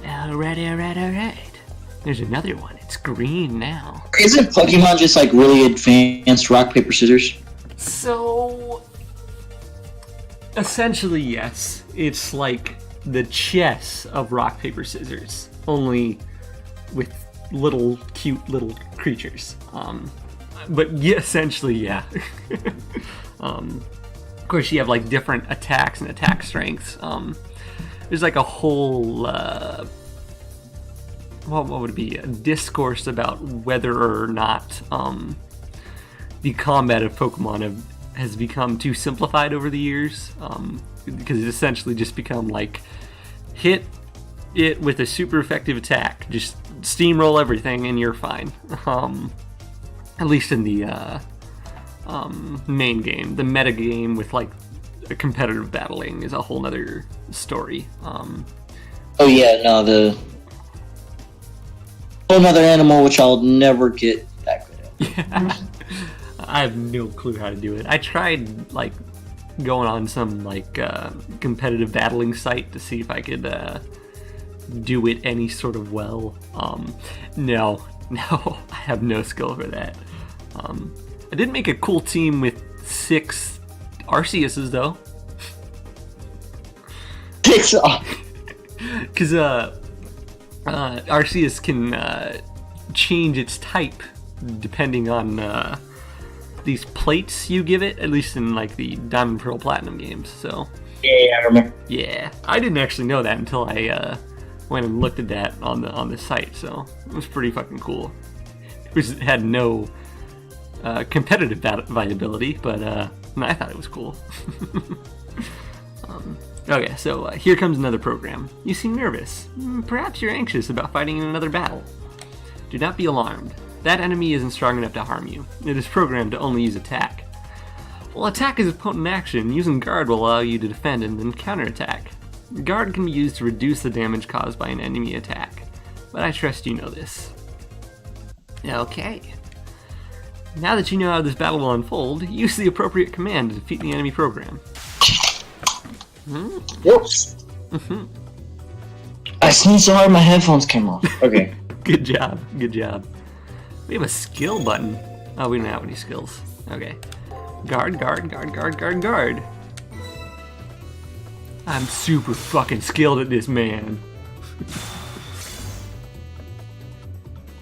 Alright. There's another one. It's green now. Isn't Pokemon just like really advanced rock, paper, scissors? So, essentially, yes. It's like the chess of rock, paper, scissors, only with cute little creatures. But yeah, essentially, yeah. Of course, you have like different attacks and attack strengths. There's like a whole what would it be? A discourse about whether or not the combat of Pokemon has become too simplified over the years, because it's essentially just become like hit it with a super effective attack, just steamroll everything and you're fine. At least in the main game. The meta game with like a competitive battling is a whole nother story. Oh yeah, no, the another animal which I'll never get that good at. Yeah. I have no clue how to do it. I tried like going on some like competitive battling site to see if I could do it any sort of well. No, I have no skill for that. I did make a cool team with 6 Arceuses though. Takes off. Because Arceus can change its type depending on these plates you give it, at least in like the Diamond, Pearl, Platinum games. So Yeah, I remember. yeah, I didn't actually know that until I went and looked at that on the site. So it was pretty fucking cool. It had no competitive viability, but I thought it was cool. Okay, so here comes another program. You seem nervous. Perhaps you're anxious about fighting in another battle. Do not be alarmed. That enemy isn't strong enough to harm you. It is programmed to only use attack. While attack is a potent action, using guard will allow you to defend and then counterattack. Guard can be used to reduce the damage caused by an enemy attack, but I trust you know this. Okay. Now that you know how this battle will unfold, use the appropriate command to defeat the enemy program. Whoops. I sneezed so hard my headphones came off. Okay. Good job. We have a skill button. Oh, we don't have any skills. Okay. Guard. I'm super fucking skilled at this, man.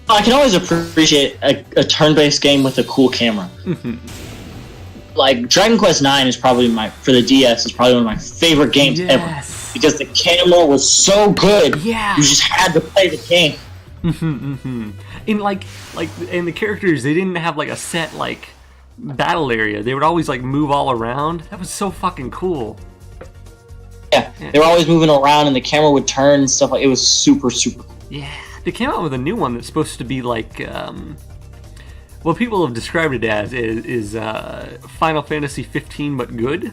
I can always appreciate a turn-based game with a cool camera. Like Dragon Quest IX is probably for the DS is probably one of my favorite games ever because the camera was so good. Yeah. You just had to play the game. And and the characters, they didn't have like a set like battle area. They would always like move all around. That was so fucking cool. Yeah, they were always moving around, and the camera would turn and stuff. Like it was super cool. Yeah, they came out with a new one that's supposed to be like what people have described it as is Final Fantasy 15 but good.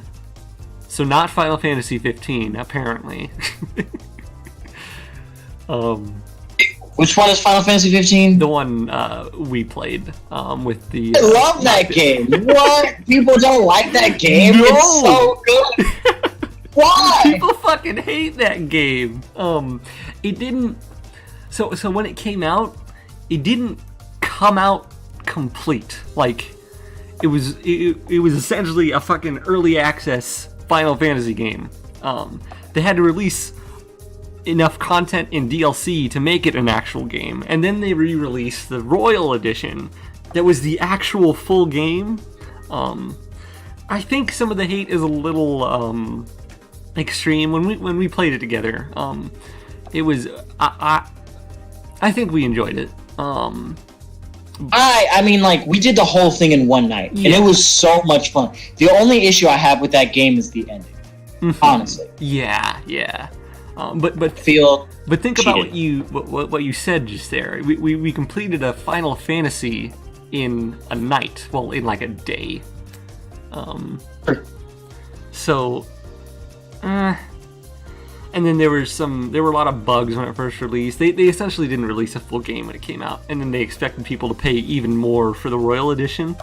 So not Final Fantasy 15 apparently. Which one is Final Fantasy 15? The one we played with the. I love that game. What? People don't like that game? No! It's so good. Why? People fucking hate that game. It didn't. So when it came out, it didn't come out complete. Like, it was essentially a fucking early access Final Fantasy game. They had to release enough content in DLC to make it an actual game, and then they re-released the Royal Edition that was the actual full game. I think some of the hate is a little extreme. When we played it together, it was I think we enjoyed it. I mean, like, we did the whole thing in one night, and it was so much fun. The only issue I have with that game is the ending, honestly. Yeah. But think about what you said just there. We completed a Final Fantasy in a night. Well, in like a day. So, and then there were a lot of bugs when it first released. They essentially didn't release a full game when it came out, and then they expected people to pay even more for the Royal Edition,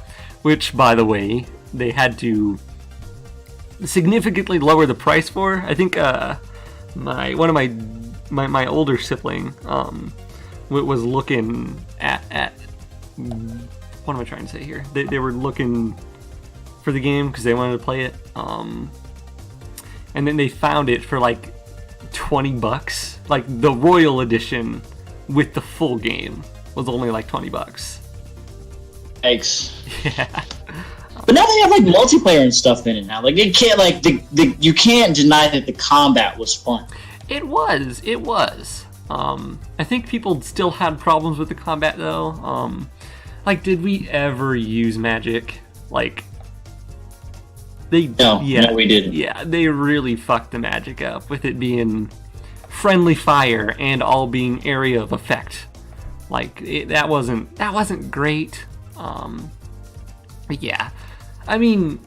which, by the way, they had to significantly lower the price for. I think one of my older sibling was looking at what am I trying to say here? They were looking for the game because they wanted to play it, and then they found it for like $20. Like the Royal Edition with the full game was only like $20. Thanks. Yeah. But now they have like multiplayer and stuff in it now. Like it can't you can't deny that the combat was fun. It was. I think people still had problems with the combat though. Like, did we ever use magic? Like, No, we didn't. Yeah, they really fucked the magic up with it being friendly fire and all being area of effect. Like, that wasn't great. But yeah, I mean,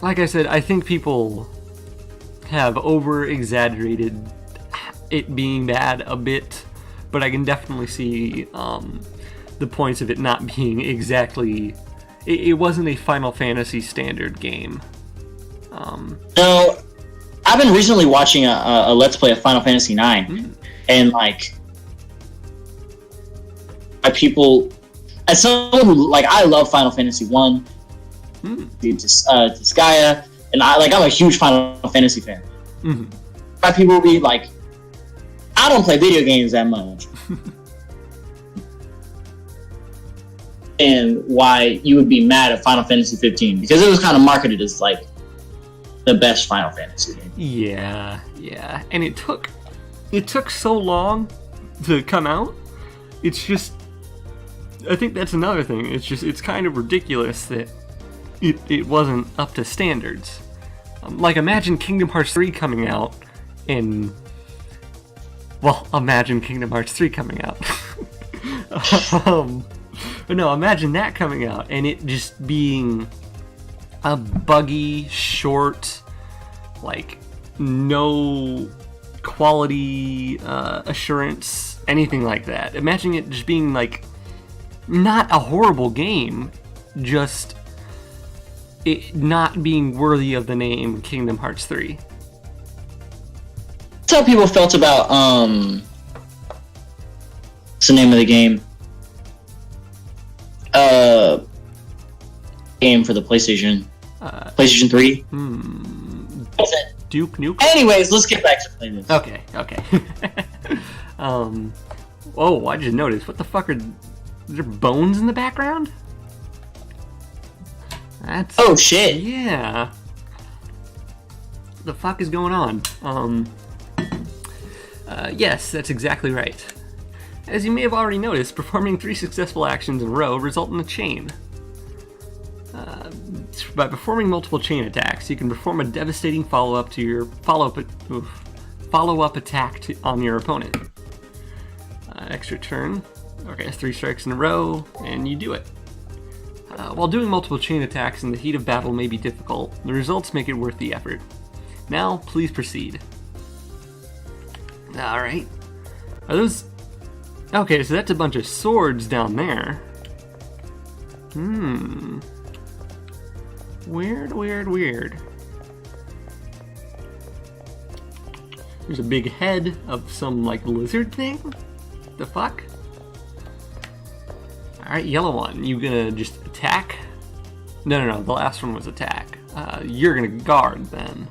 like I said, I think people have over exaggerated it being bad a bit, but I can definitely see the points of it not being exactly. It wasn't a Final Fantasy standard game. No, I've been recently watching a Let's Play of Final Fantasy IX, and like, people, as someone who I love Final Fantasy 1, Disgaea, and I'm a huge Final Fantasy fan. People will be like, I don't play video games that much. And why you would be mad at Final Fantasy 15, because it was kind of marketed as like the best Final Fantasy game. Yeah, and it took so long to come out. It's just, I think that's another thing. It's kind of ridiculous that it wasn't up to standards. Imagine Kingdom Hearts 3 coming out in... Well, imagine Kingdom Hearts 3 coming out. But no, imagine that coming out and it just being a buggy, short, no quality assurance, anything like that. Imagine it just being not a horrible game, just it not being worthy of the name Kingdom Hearts 3. That's how people felt about what's the name of the game? Game for the PlayStation. PlayStation 3. What's it? Duke Nukem? Anyways, let's get back to playing this. Okay. Oh, I just noticed. What the fuck are there bones in the background? That's... Oh shit. Yeah. What the fuck is going on? Yes, that's exactly right. As you may have already noticed, performing 3 successful actions in a row result in a chain. By performing multiple chain attacks, you can perform a devastating follow-up attack on your opponent. Extra turn. Okay, 3 strikes in a row, and you do it. While doing multiple chain attacks in the heat of battle may be difficult, the results make it worth the effort. Now, please proceed. Alright. Are those... Okay, so that's a bunch of swords down there. Weird. There's a big head of some, lizard thing? The fuck? Alright, yellow one. You gonna just attack? No, the last one was attack. You're gonna guard, then.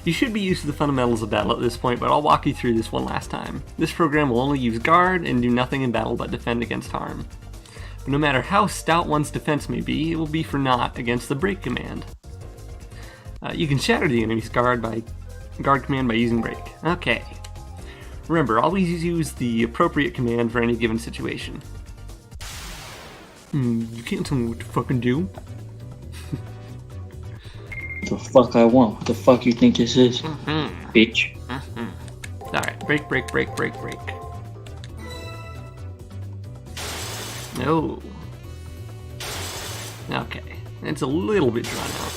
You should be used to the fundamentals of battle at this point, but I'll walk you through this one last time. This program will only use guard and do nothing in battle but defend against harm. But no matter how stout one's defense may be, it will be for naught against the break command. You can shatter the enemy's guard command by using break. Okay. Remember, always use the appropriate command for any given situation. You can't tell me what to fucking do. The fuck I want? What the fuck you think this is? Bitch. Alright, break. No. Okay, it's a little bit drawn out.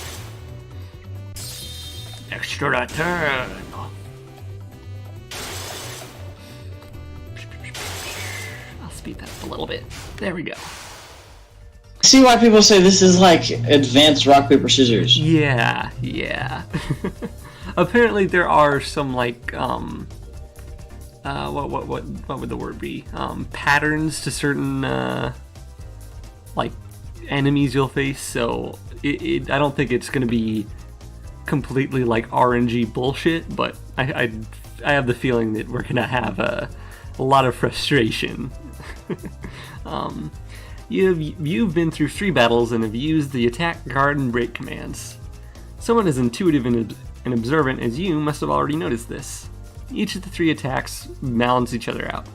Extra turn. I'll speed that up a little bit. There we go. See why people say this is like advanced rock, paper, scissors. Yeah. Apparently there are some what would the word be? Patterns to certain enemies you'll face, so I don't think it's gonna be completely RNG bullshit, but I have the feeling that we're gonna have a lot of frustration. You've been through 3 battles and have used the attack, guard, and break commands. Someone as intuitive and observant as you must have already noticed this. Each of the 3 attacks balance each other out,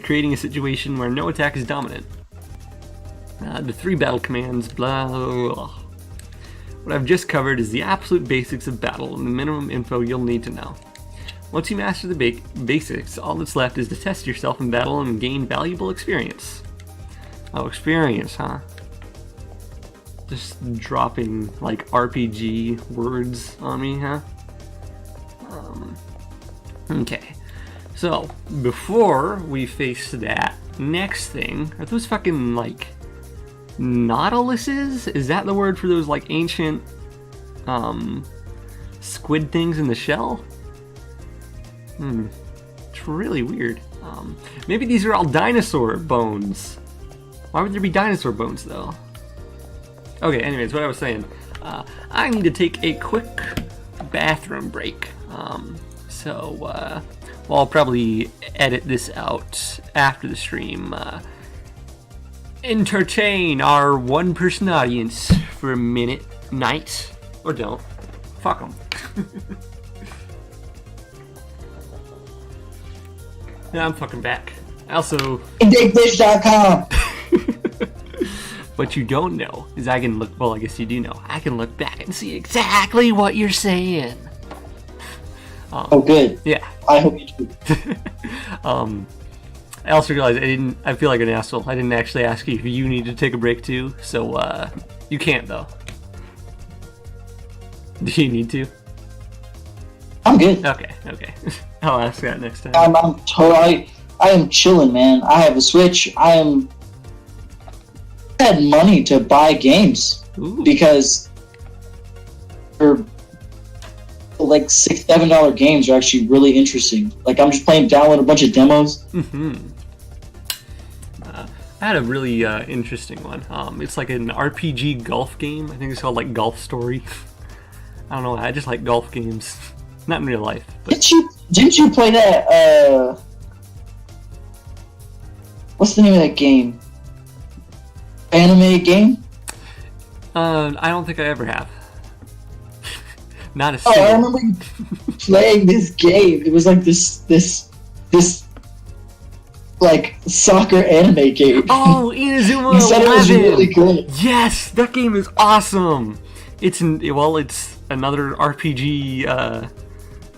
creating a situation where no attack is dominant. The 3 battle commands, blah, blah, blah. What I've just covered is the absolute basics of battle and the minimum info you'll need to know. Once you master the basics, all that's left is to test yourself in battle and gain valuable experience. Oh, experience, huh? Just dropping, RPG words on me, huh? Okay. So, before we face that next thing, are those fucking, like, nautiluses? Is that the word for those, like, ancient, squid things in the shell? It's really weird. Maybe these are all dinosaur bones. Why would there be dinosaur bones, though? Okay, anyways, what I was saying. I need to take a quick bathroom break. Well, I'll probably edit this out after the stream. Entertain our one-person audience for a minute, night, or don't. Fuck them. Now I'm fucking back. Also, Digfish.com. what you don't know is I can look. Well, I guess you do know. I can look back and see exactly what you're saying. Oh, good. Yeah. I hope you do. I also realized I feel like an asshole. I didn't actually ask you if you need to take a break too. So you can't though. Do you need to? I'm good. Okay. I'll ask that next time. I'm totally. I am chilling, man. I have a Switch. I had money to buy games. Ooh. Because they're like $6-7 games are actually really interesting. Like I'm just download a bunch of demos. I had a really interesting one. It's like an RPG golf game. I think it's called like Golf Story. I don't know. I just like golf games, not in real life. But... Didn't you play that? What's the name of that game? Anime game? I don't think I ever have. Not a Oh, single. I remember you playing this game. It was like this like soccer anime game. Oh, Inazuma You said 11. it was really good. Yes, that game is awesome. It's another RPG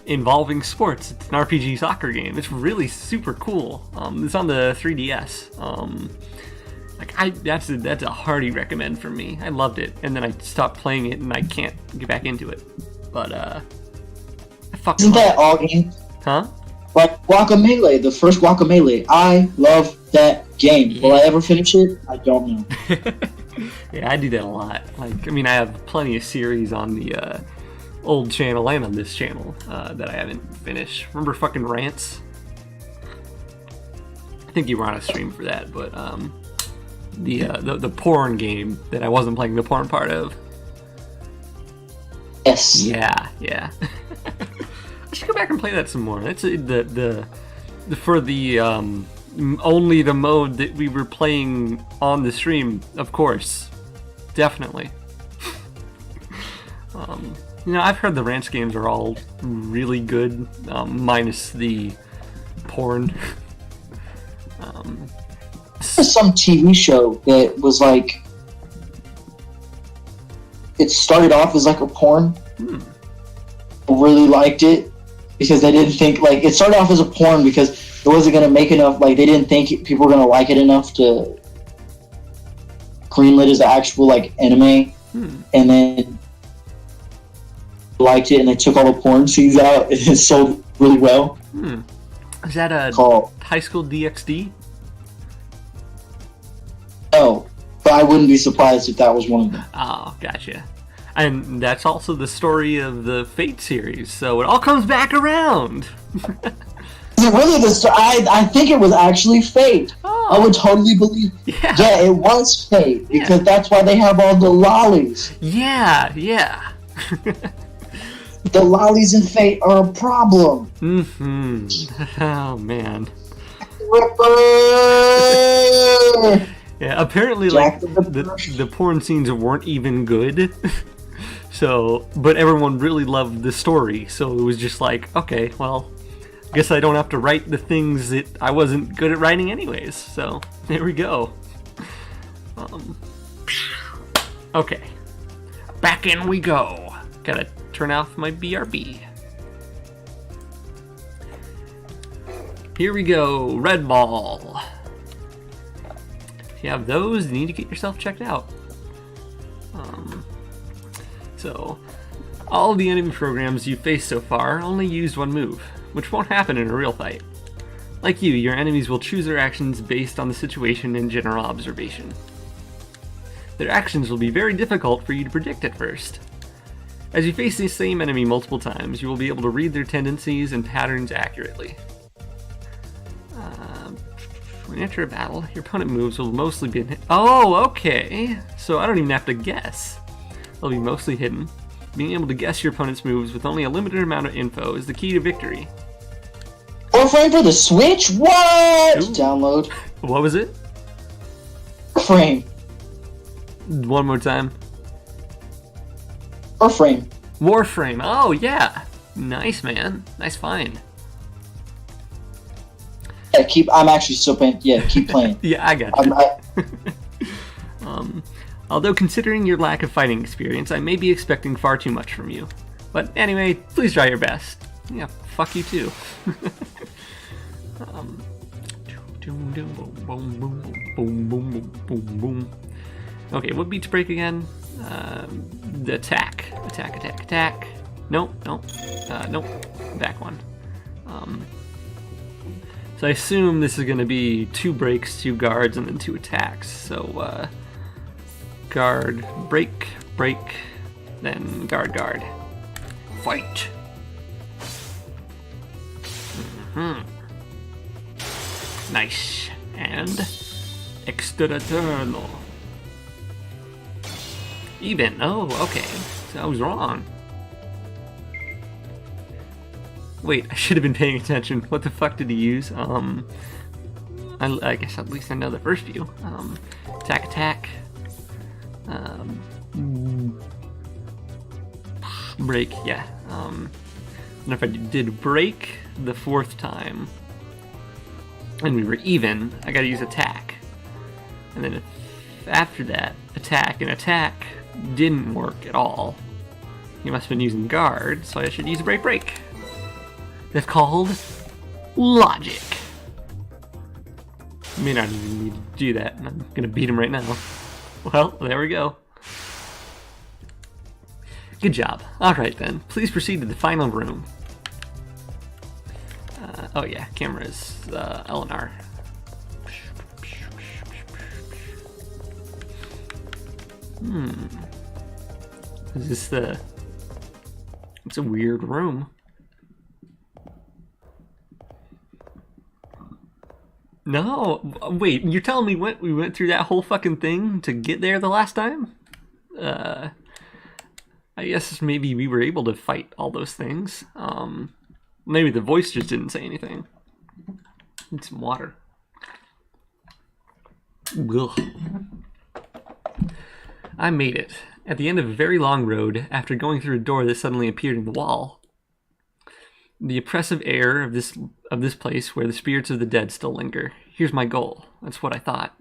involving sports. It's an RPG soccer game. It's really super cool. It's on the 3DS. That's a hearty recommend for me. I loved it, and then I stopped playing it, and I can't get back into it. But I fucking Isn't that all games? Huh? Like Guacamelee, the first Guacamelee. I love that game. Yeah. Will I ever finish it? I don't know. Yeah, I do that a lot. Like, I mean, I have plenty of series on the old channel and on this channel that I haven't finished. Remember fucking Rants? I think you were on a stream for that, but the porn game that I wasn't playing the porn part of. Yes. Yeah. I should go back and play that some more. That's for the only the mode that we were playing on the stream, of course. Definitely. I've heard the Ranch games are all really good, minus the porn. There's some TV show that was like, it started off as like a porn. I really liked it because they didn't think, like, it started off as a porn because it wasn't going to make enough, like, they didn't think people were going to like it enough to greenlit as the actual, like, anime. And then liked it and they took all the porn scenes out and it sold really well. Is that a Called High School DxD? No, but I wouldn't be surprised if that was one of them. Oh, gotcha. And that's also the story of the Fate series, so it all comes back around. Is it really I think it was actually Fate. Oh. I would totally believe. Yeah. It was Fate because that's why they have all the lollies. Yeah. The lollies in Fate are a problem. Oh, man. Ripper! Yeah, apparently, like, the porn scenes weren't even good. So, but everyone really loved the story, so it was just like, okay, well, I guess I don't have to write the things that I wasn't good at writing anyways, so there we go. Okay, back in we go. Gotta turn off my BRB. Here we go, Red Ball. If you have those, you need to get yourself checked out. So, all the enemy programs you faced so far only used one move. which won't happen in a real fight. Like you, your enemies will choose their actions based on the situation and general observation. Their actions will be very difficult for you to predict at first. As you face the same enemy multiple times, you will be able to read their tendencies and patterns accurately. When you enter a battle, your opponent moves will mostly be... Oh, okay! So I don't even have to guess. They'll be mostly hidden. Being able to guess your opponent's moves with only a limited amount of info is the key to victory. Warframe for the Switch? What? Ooh. Download. What was it? Warframe. One more time. Warframe. Warframe. Oh, yeah. Nice, man. Nice find. Yeah, I'm actually still playing. Yeah, keep playing. Yeah, I got you. Although considering your lack of fighting experience, I may be expecting far too much from you. But anyway, please try your best. Yeah, fuck you too. Okay, what beats break again? The attack. Attack. Nope. Nope. Back one. So I assume this is going to be 2 breaks, 2 guards, and then 2 attacks. So, guard, break, then guard. Fight! Nice. And extraterno. Even. Oh, okay. So I was wrong. Wait, I should have been paying attention. What the fuck did he use? I guess at least I know the first few. Attack. Break, yeah. And if I did break the 4th time, and we were even, I gotta use attack. And then after that, attack didn't work at all. He must have been using guard, so I should use break. That's called logic. I may not even need to do that. I'm gonna beat him right now. Well, there we go. Good job. Alright then, please proceed to the final room. Oh yeah, cameras, Eleanor. Is this the... It's a weird room. No, wait, you're telling me we went through that whole fucking thing to get there the last time? I guess maybe we were able to fight all those things. Maybe the voice just didn't say anything. Need some water. Ugh. I made it. At the end of a very long road, after going through a door that suddenly appeared in the wall. The oppressive air of this place where the spirits of the dead still linger. Here's my goal. That's what I thought.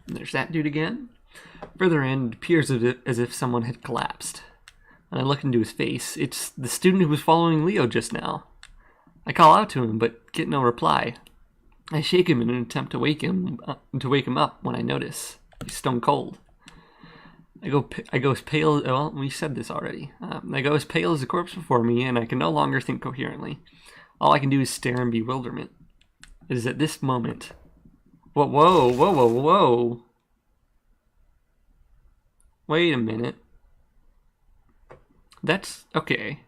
And there's that dude again. Further in, it appears as if someone had collapsed. And I look into his face. It's the student who was following Leo just now. I call out to him, but get no reply. I shake him in an attempt to wake him up when I notice he's stone cold. I go as pale. Well, we said this already. I go as pale as the corpse before me, and I can no longer think coherently. All I can do is stare in bewilderment. It is at this moment. Whoa! Wait a minute. That's okay.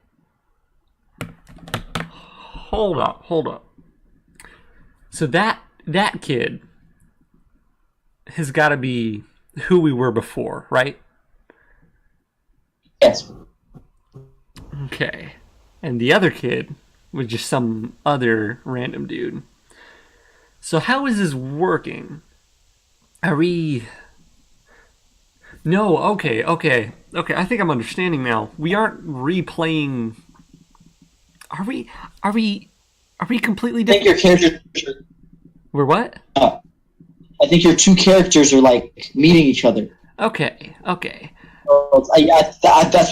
Hold up. So that kid has got to be who we were before, right? Yes. Okay. And the other kid was just some other random dude. So how is this working? Are we... No, okay. I think I'm understanding now. We aren't replaying... Are we completely different? I think your characters... We're what? I think your 2 characters are like meeting each other. Okay. That's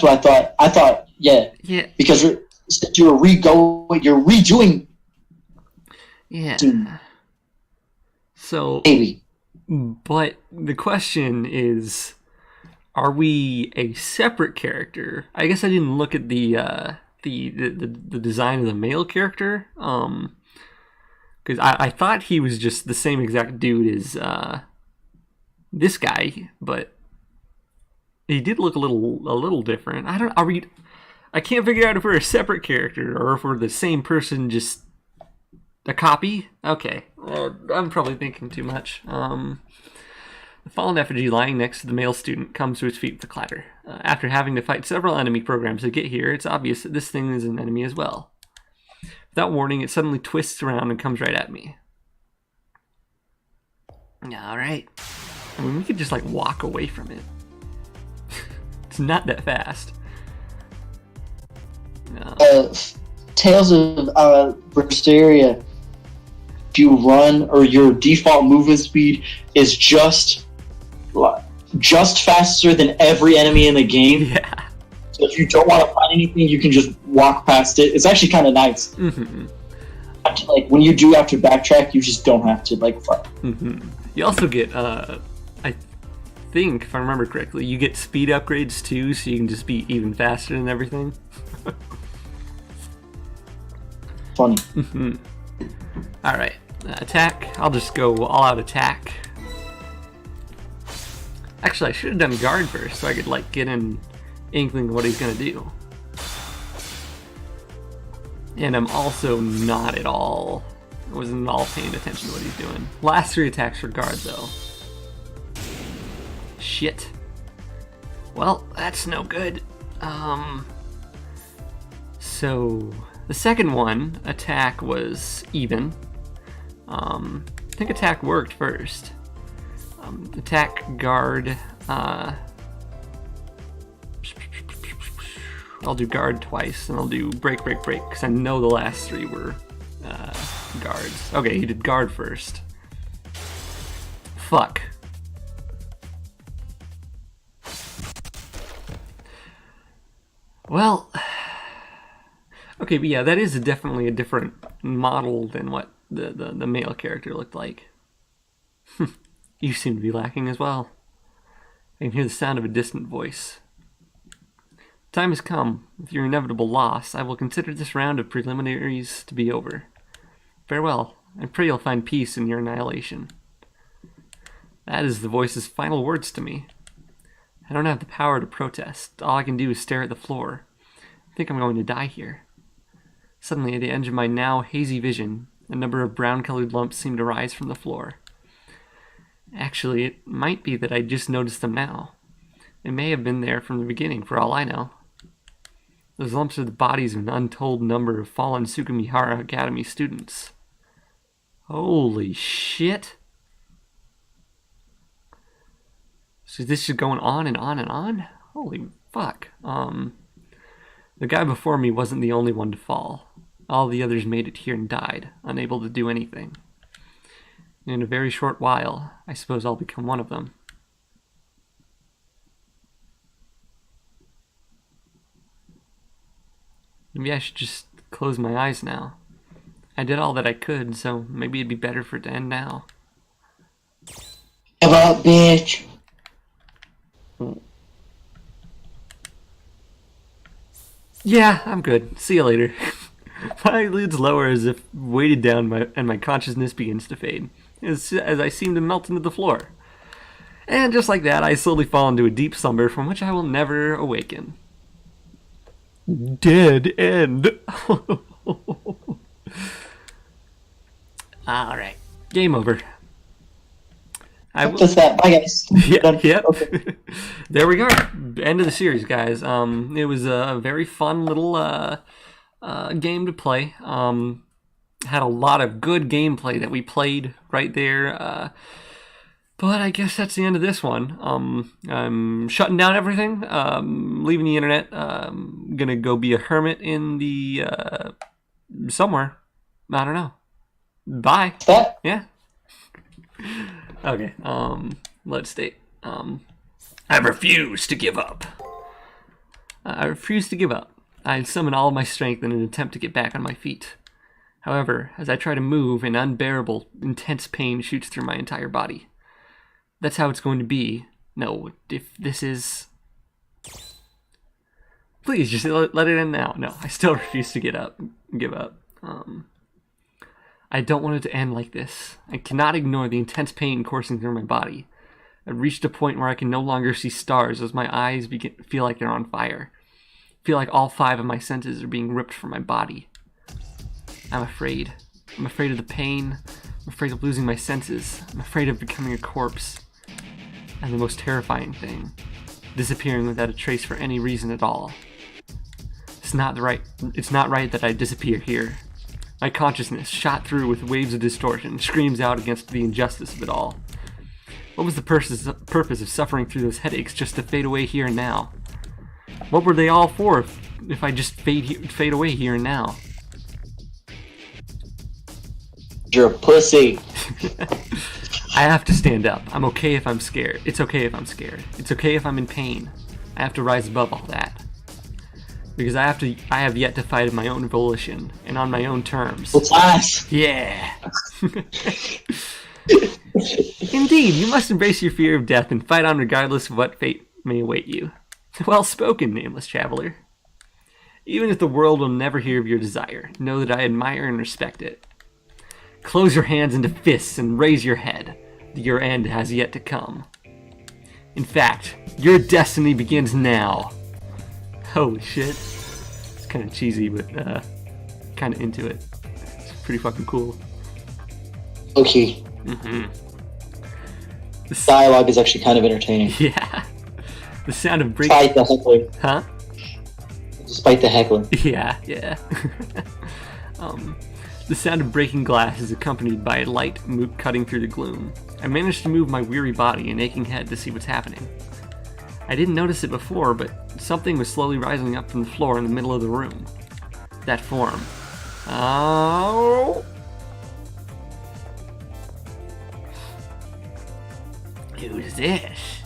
what I thought. I thought, yeah. Because you're redoing. Yeah. So. Maybe. But the question is, Are we a separate character? I guess I didn't look at the design of the male character. Because I thought he was just the same exact dude as this guy, but he did look a little different. I don't. Are we? I can't figure out if we're a separate character or if we're the same person, just a copy. Okay, I'm probably thinking too much. The fallen effigy lying next to the male student comes to his feet with a clatter. After having to fight several enemy programs to get here, it's obvious that this thing is an enemy as well. Without warning, it suddenly twists around and comes right at me. Alright. I mean, we could just, like, walk away from it. It's not that fast. No. Tales of Berseria, if you run, or your default movement speed is just faster than every enemy in the game. Yeah. So if you don't want to find anything, you can just walk past it. It's actually kind of nice. Mm-hmm. Like, when you do have to backtrack, you just don't have to, like, fight. Mm-hmm. You also get, I think, if I remember correctly, you get speed upgrades too, so you can just be even faster and everything. Funny. Mm-hmm. Alright, attack. I'll just go all-out attack. Actually, I should have done guard first, so I could, like, get an inkling of what he's gonna do. And I'm also not at all... I wasn't at all paying attention to what he's doing. Last 3 attacks for guard, though. Shit. Well, that's no good. So... The second one, attack, was even. I think attack worked first. Attack, guard, I'll do guard twice, and I'll do break, because I know the last 3 were guards. Okay, he did guard first. Fuck. Well... Okay, but yeah, that is definitely a different model than what the male character looked like. You seem to be lacking as well. I can hear the sound of a distant voice. Time has come. With your inevitable loss, I will consider this round of preliminaries to be over. Farewell. I pray you'll find peace in your annihilation. That is the voice's final words to me. I don't have the power to protest. All I can do is stare at the floor. I think I'm going to die here. Suddenly, at the edge of my now hazy vision, a number of brown-colored lumps seemed to rise from the floor. Actually, it might be that I just noticed them now. They may have been there from the beginning, for all I know. Those lumps are the bodies of an untold number of fallen Sugimihara Academy students. Holy shit! So this is going on and on and on? Holy fuck. The guy before me wasn't the only one to fall. All the others made it here and died, unable to do anything. In a very short while, I suppose I'll become one of them. Maybe I should just close my eyes now. I did all that I could, so maybe it'd be better for it to end now. Give up, bitch! Yeah, I'm good. See you later. My lids lower as if weighted down and my consciousness begins to fade, as I seem to melt into the floor. And just like that, I slowly fall into a deep slumber from which I will never awaken. Dead end. Alright, game over. What was that? Bye, guys. Yep. Okay. There we go. End of the series, guys. It was a very fun little game to play. Had a lot of good gameplay that we played right there. But I guess that's the end of this one. I'm shutting down everything. Leaving the internet. Gonna go be a hermit in the somewhere. I don't know. Bye. That? Yeah. Okay, let's state. I refuse to give up. I refuse to give up. I summon all of my strength in an attempt to get back on my feet. However, as I try to move, an unbearable, intense pain shoots through my entire body. That's how it's going to be, No, if this is... Please, just let it end now. No, I still refuse to give up. I don't want it to end like this. I cannot ignore the intense pain coursing through my body. I've reached a point where I can no longer see stars as my eyes feel like they're on fire. I feel like all 5 of my senses are being ripped from my body. I'm afraid. I'm afraid of the pain. I'm afraid of losing my senses. I'm afraid of becoming a corpse. And the most terrifying thing, disappearing without a trace for any reason at all. It's not right that I disappear here. My consciousness, shot through with waves of distortion, screams out against the injustice of it all. What was the purpose of suffering through those headaches just to fade away here and now? What were they all for if I just fade away here and now? You're a pussy. I have to stand up. I'm okay if I'm scared. It's okay if I'm scared. It's okay if I'm in pain. I have to rise above all that. Because I have yet to fight of my own volition and on my own terms. Class. Yeah. Indeed, you must embrace your fear of death and fight on regardless of what fate may await you. Well spoken, nameless traveler. Even if the world will never hear of your desire, know that I admire and respect it. Close your hands into fists and raise your head. Your end has yet to come. In fact, your destiny begins now. Holy shit. It's kind of cheesy, but kind of into it. It's pretty fucking cool. Okay. Mm-hmm. The dialogue is actually kind of entertaining. Yeah. The sound of breaking... Despite the heckling. Huh? Despite the heckling. Yeah. The sound of breaking glass is accompanied by a light cutting through the gloom. I managed to move my weary body and aching head to see what's happening. I didn't notice it before, but something was slowly rising up from the floor in the middle of the room. That form. Oh! Who's this?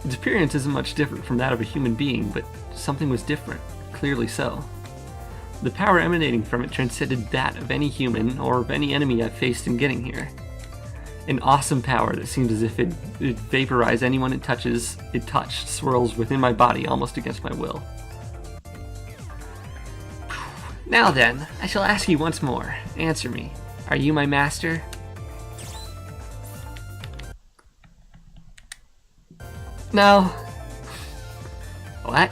Its appearance isn't much different from that of a human being, but something was different, clearly so. The power emanating from it transcended that of any human or of any enemy I've faced in getting here. An awesome power that seems as if it'd vaporize anyone it touched, swirls within my body almost against my will. Now then, I shall ask you once more. Answer me. Are you my master? No. What?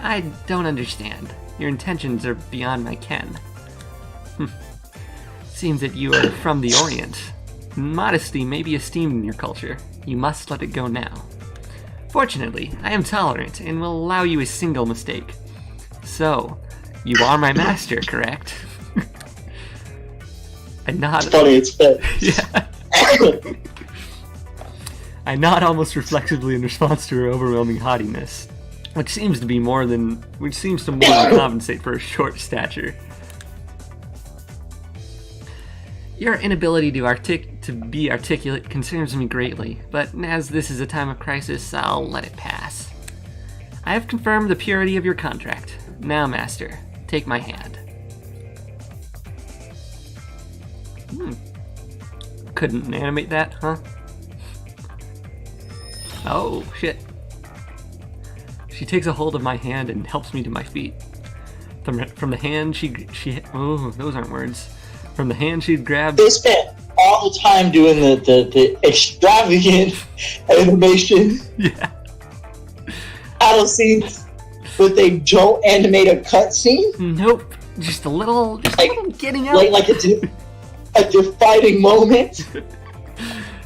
I don't understand. Your intentions are beyond my ken. Seems that you are from the Orient. Modesty may be esteemed in your culture. You must let it go now. Fortunately, I am tolerant and will allow you a single mistake. So, you are my master, correct? I nod. It's funny, it's fair. Yeah. I nod almost reflexively in response to her overwhelming haughtiness, which seems to more than compensate for her short stature. Your inability to be articulate concerns me greatly, but as this is a time of crisis, I'll let it pass. I have confirmed the purity of your contract. Now, Master, take my hand. Couldn't animate that, huh? Oh, shit. She takes a hold of my hand and helps me to my feet. From the hand she oh, those aren't words. From the hand she'd grabbed... They spent all the time doing the extravagant animation. Yeah. Battle scenes, but they don't animate a cutscene. Nope. Just a little getting out. Like a defining moment.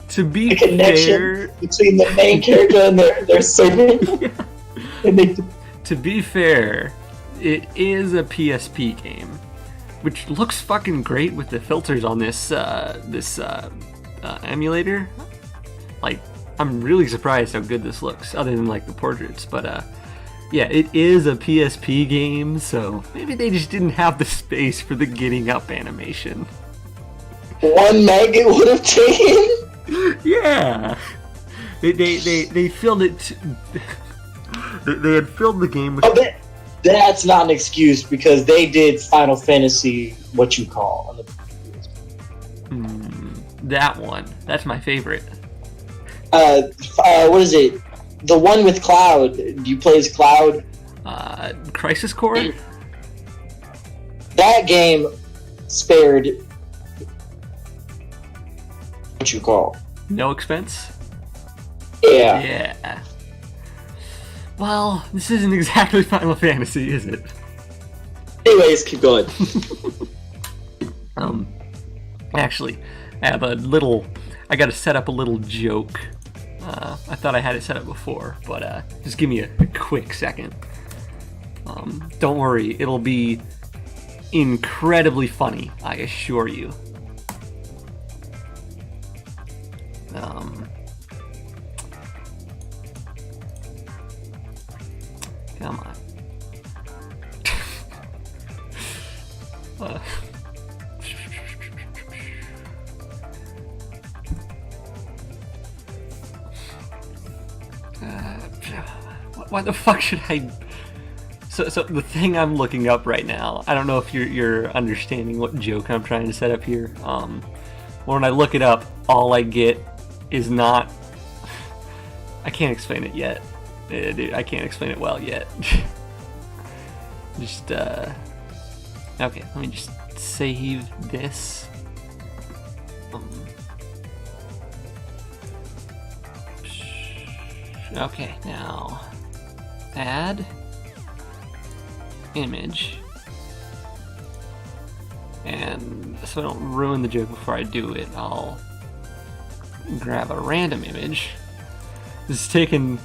To be a connection fair... between the main character and their servant. Yeah. And to be fair, it is a PSP game, which looks fucking great with the filters on this emulator. Like, I'm really surprised how good this looks, other than like the portraits. But yeah, it is a PSP game, so maybe they just didn't have the space for the getting up animation. 1 meg it would have taken. Yeah, they filmed it. They had filmed the game with... That's not an excuse, because they did Final Fantasy what you call on the that one. That's my favorite. What is it? The one with Cloud. Do you play as Cloud? Crisis Core? That game spared what you call. No expense? Yeah. Yeah. Well, this isn't exactly Final Fantasy, is it? Anyways, keep going. Actually, I have a little... I gotta set up a little joke. I thought I had it set up before, but just give me a quick second. Don't worry, it'll be incredibly funny, I assure you. Come on. Why the fuck should I... So the thing I'm looking up right now, I don't know if you're understanding what joke I'm trying to set up here. When I look it up, all I get is not... I can't explain it yet. Dude, I can't explain it well yet. Just, okay, let me just save this. Okay, now add image, and so I don't ruin the joke before I do it, I'll grab a random image. This is taking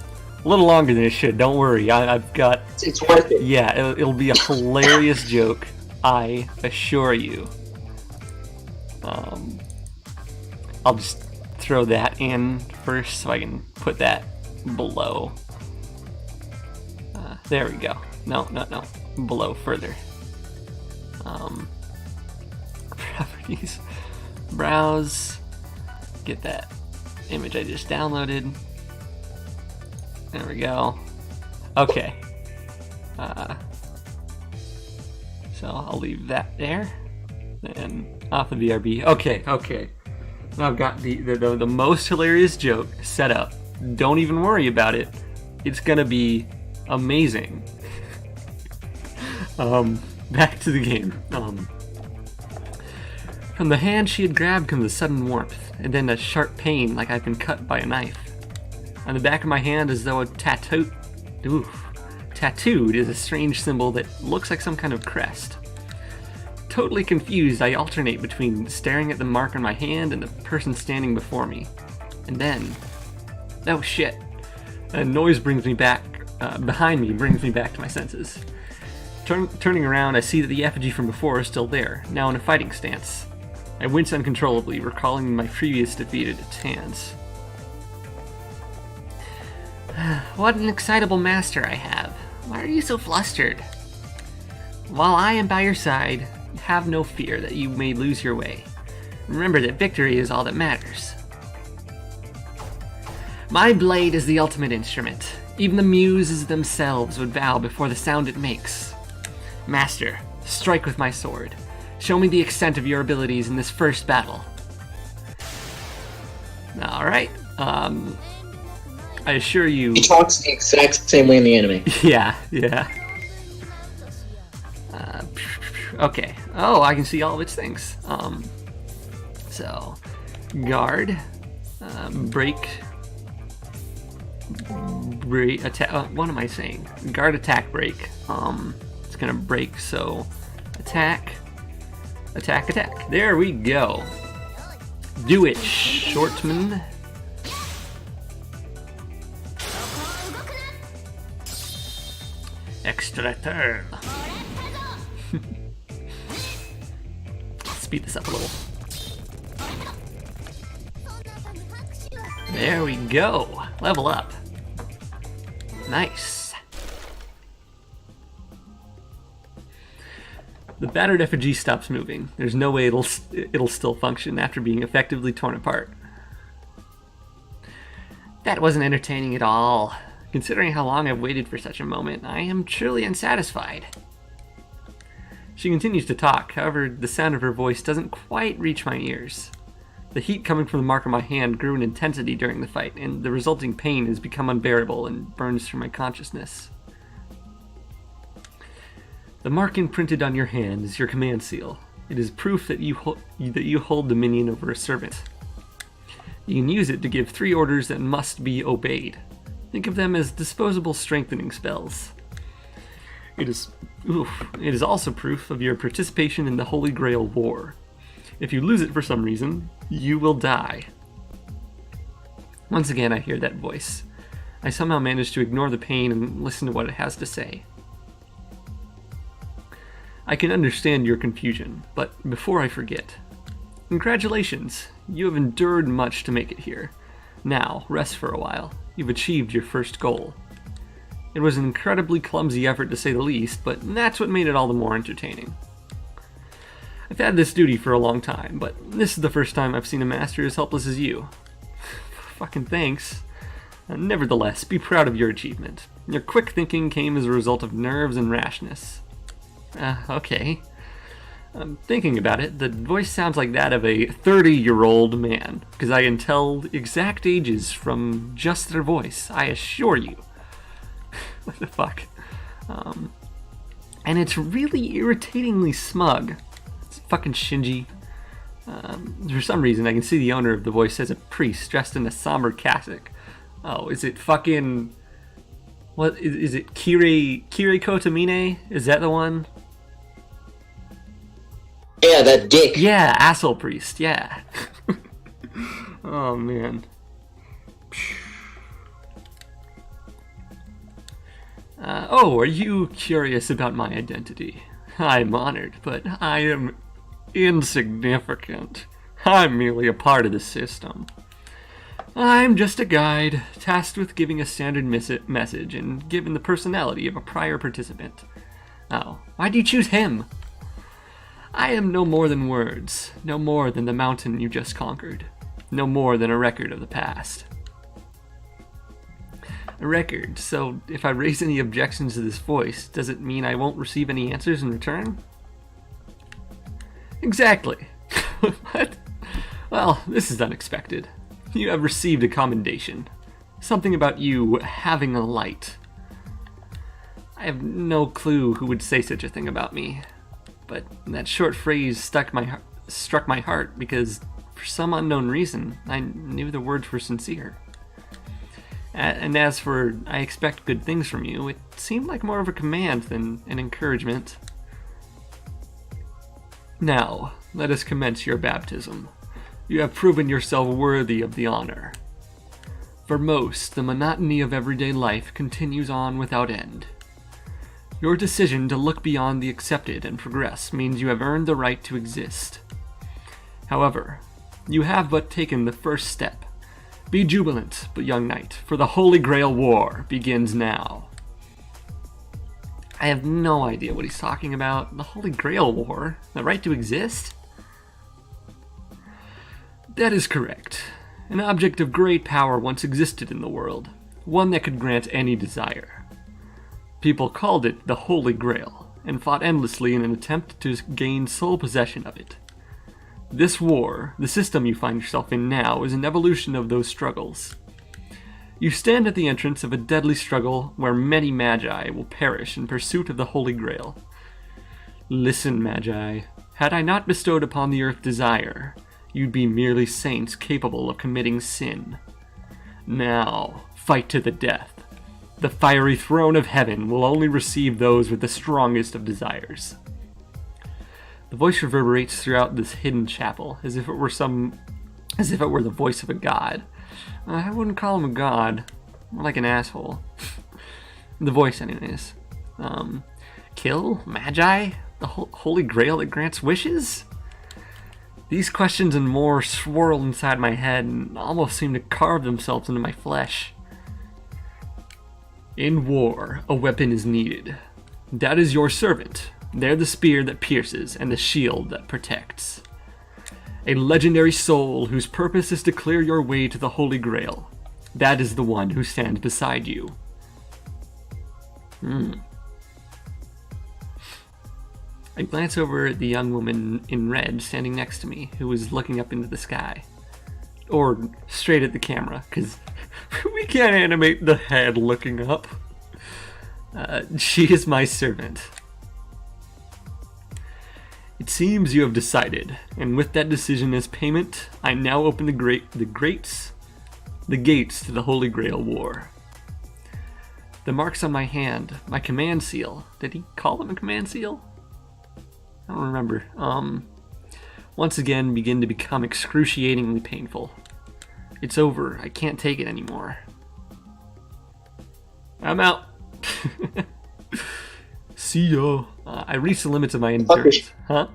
a little longer than it should, don't worry. I've got... It's worth it. Yeah, it'll be a hilarious joke, I assure you. I'll just throw that in first so I can put that below. There we go. No. Below further. Properties. Browse. Get that image I just downloaded. There we go. Okay. So I'll leave that there. And off the BRB. Okay. Now I've got the most hilarious joke set up. Don't even worry about it. It's gonna be amazing. Back to the game. From the hand she had grabbed comes a sudden warmth, and then a sharp pain like I've been cut by a knife. On the back of my hand, as though tattooed is a strange symbol that looks like some kind of crest. Totally confused, I alternate between staring at the mark on my hand and the person standing before me. And then, oh shit, a noise brings me back, behind me brings me back to my senses. Turning around, I see that the effigy from before is still there, now in a fighting stance. I wince uncontrollably, recalling my previous defeat at its hands. What an excitable master I have. Why are you so flustered? While I am by your side, have no fear that you may lose your way. Remember that victory is all that matters. My blade is the ultimate instrument. Even the muses themselves would bow before the sound it makes. Master, strike with my sword. Show me the extent of your abilities in this first battle. Alright, I assure you... He talks the exact same way in the anime. Yeah. Okay. Oh, I can see all of its things. So, guard, break, attack. What am I saying? Guard, attack, break. It's gonna break. So, attack. There we go. Do it, Shortman. Extra turn. Speed this up a little. There we go. Level up. Nice. The battered effigy stops moving. There's no way it'll still function after being effectively torn apart. That wasn't entertaining at all. Considering how long I've waited for such a moment, I am truly unsatisfied. She continues to talk, however, the sound of her voice doesn't quite reach my ears. The heat coming from the mark on my hand grew in intensity during the fight, and the resulting pain has become unbearable and burns through my consciousness. The mark imprinted on your hand is your command seal. It is proof that you hold dominion over a servant. You can use it to give 3 orders that must be obeyed. Think of them as disposable strengthening spells. It is also proof of your participation in the Holy Grail War. If you lose it for some reason, you will die. Once again, I hear that voice. I somehow manage to ignore the pain and listen to what it has to say. I can understand your confusion, but before I forget, congratulations! You have endured much to make it here. Now, rest for a while. You've achieved your first goal. It was an incredibly clumsy effort to say the least, but that's what made it all the more entertaining. I've had this duty for a long time, but this is the first time I've seen a master as helpless as you. Fucking thanks. Nevertheless, be proud of your achievement. Your quick thinking came as a result of nerves and rashness. Okay. Thinking about it, the voice sounds like that of a 30-year-old man, because I can tell exact ages from just their voice, I assure you. What the fuck? And it's really irritatingly smug. It's fucking Shinji. For some reason, I can see the owner of the voice as a priest dressed in a somber cassock. Oh, is it fucking... What, is it Kiriko Tamine? Is that the one? Yeah, that dick. Yeah, asshole priest, yeah. Oh, man. Are you curious about my identity? I'm honored, but I am insignificant. I'm merely a part of the system. I'm just a guide, tasked with giving a standard message and given the personality of a prior participant. Oh, why'd you choose him? I am no more than words, no more than the mountain you just conquered, no more than a record of the past. A record, so if I raise any objections to this voice, does it mean I won't receive any answers in return? Exactly. What? Well, this is unexpected. You have received a commendation. Something about you having a light. I have no clue who would say such a thing about me. But that short phrase struck my heart because, for some unknown reason, I knew the words were sincere. And as for, I expect good things from you, it seemed like more of a command than an encouragement. Now, let us commence your baptism. You have proven yourself worthy of the honor. For most, the monotony of everyday life continues on without end. Your decision to look beyond the accepted and progress means you have earned the right to exist. However, you have but taken the first step. Be jubilant, but young knight, for the Holy Grail War begins now. I have no idea what he's talking about. The Holy Grail War? The right to exist? That is correct. An object of great power once existed in the world, one that could grant any desire. People called it the Holy Grail, and fought endlessly in an attempt to gain sole possession of it. This war, the system you find yourself in now, is an evolution of those struggles. You stand at the entrance of a deadly struggle where many magi will perish in pursuit of the Holy Grail. Listen, magi, had I not bestowed upon the earth desire, you'd be merely saints capable of committing sin. Now, fight to the death. The fiery throne of heaven will only receive those with the strongest of desires. The voice reverberates throughout this hidden chapel, as if it were the voice of a god. I wouldn't call him a god, more like an asshole. The voice, anyways. Kill? Magi? The Holy Grail that grants wishes? These questions and more swirl inside my head and almost seem to carve themselves into my flesh. In war, a weapon is needed. That is your servant. They're the spear that pierces and the shield that protects. A legendary soul whose purpose is to clear your way to the Holy Grail. That is the one who stands beside you. I glance over at the young woman in red standing next to me, who is looking up into the sky. Or straight at the camera, because we can't animate the head looking up. She is my servant. It seems you have decided, and with that decision as payment, I now open the gates to the Holy Grail War. The marks on my hand, my command seal. Did he call them a command seal? I don't remember. Once again begin to become excruciatingly painful. It's over. I can't take it anymore. I'm out. See ya. I reached the limits of my endurance. Huh?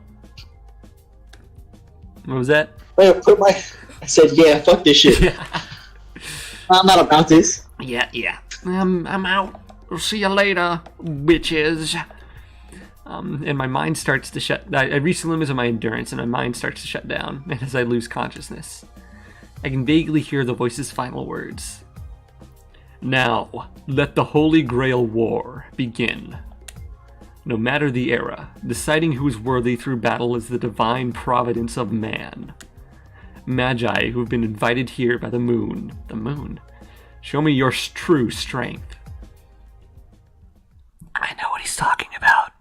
What was that? I said, yeah, fuck this shit. Yeah. I'm not about this. Yeah. I'm out. I'll see you later, bitches. And my mind starts to shut. I reach the limits of my endurance, and my mind starts to shut down. And as I lose consciousness, I can vaguely hear the voice's final words. Now, let the Holy Grail War begin. No matter the era, deciding who is worthy through battle is the divine providence of man. Magi who have been invited here by the moon. The moon? Show me your true strength. I know what he's talking about.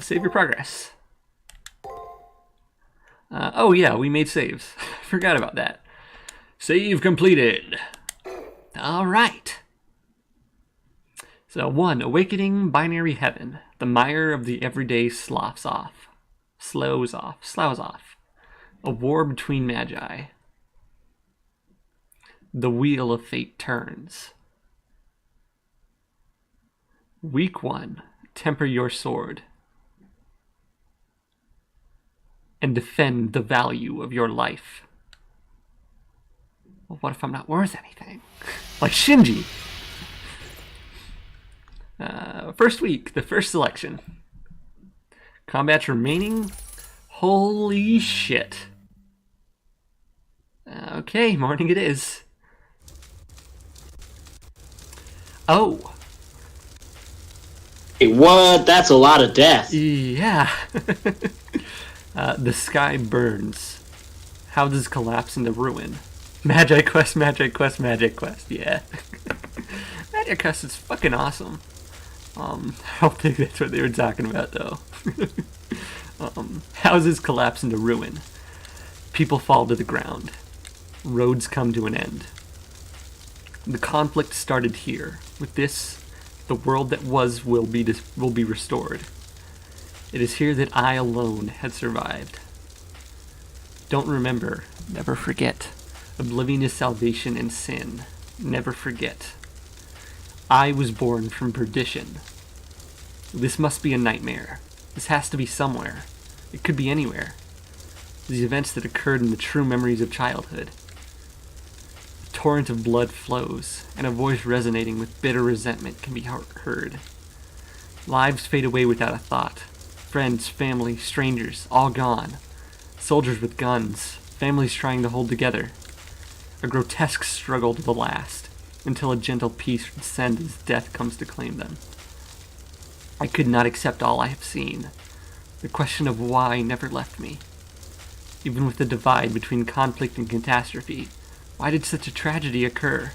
Save your progress. Oh yeah, we made saves. Forgot about that. Save completed. Alright. So 1. Awakening Binary Heaven. The mire of the everyday slows off. A war between magi. The wheel of fate turns. Week 1. Temper your sword. And defend the value of your life. Well, what if I'm not worth anything? Like Shinji. First week, the first selection. Combats remaining. Holy shit. Okay, morning it is. Oh. Hey, what? That's a lot of death. Yeah. The sky burns. Houses collapse into ruin. Magic Quest. Yeah. Magic Quest is fucking awesome. I don't think that's what they were talking about, though. Houses collapse into ruin. People fall to the ground. Roads come to an end. The conflict started here. With this, the world that was will be restored. It is here that I alone had survived. Don't remember, never forget. Oblivion is salvation and sin. Never forget. I was born from perdition. This must be a nightmare. This has to be somewhere. It could be anywhere. These events that occurred in the true memories of childhood. A torrent of blood flows, and a voice resonating with bitter resentment can be heard. Lives fade away without a thought. Friends, family, strangers, all gone. Soldiers with guns, families trying to hold together. A grotesque struggle to the last, until a gentle peace would descend as death comes to claim them. I could not accept all I have seen. The question of why never left me. Even with the divide between conflict and catastrophe, why did such a tragedy occur?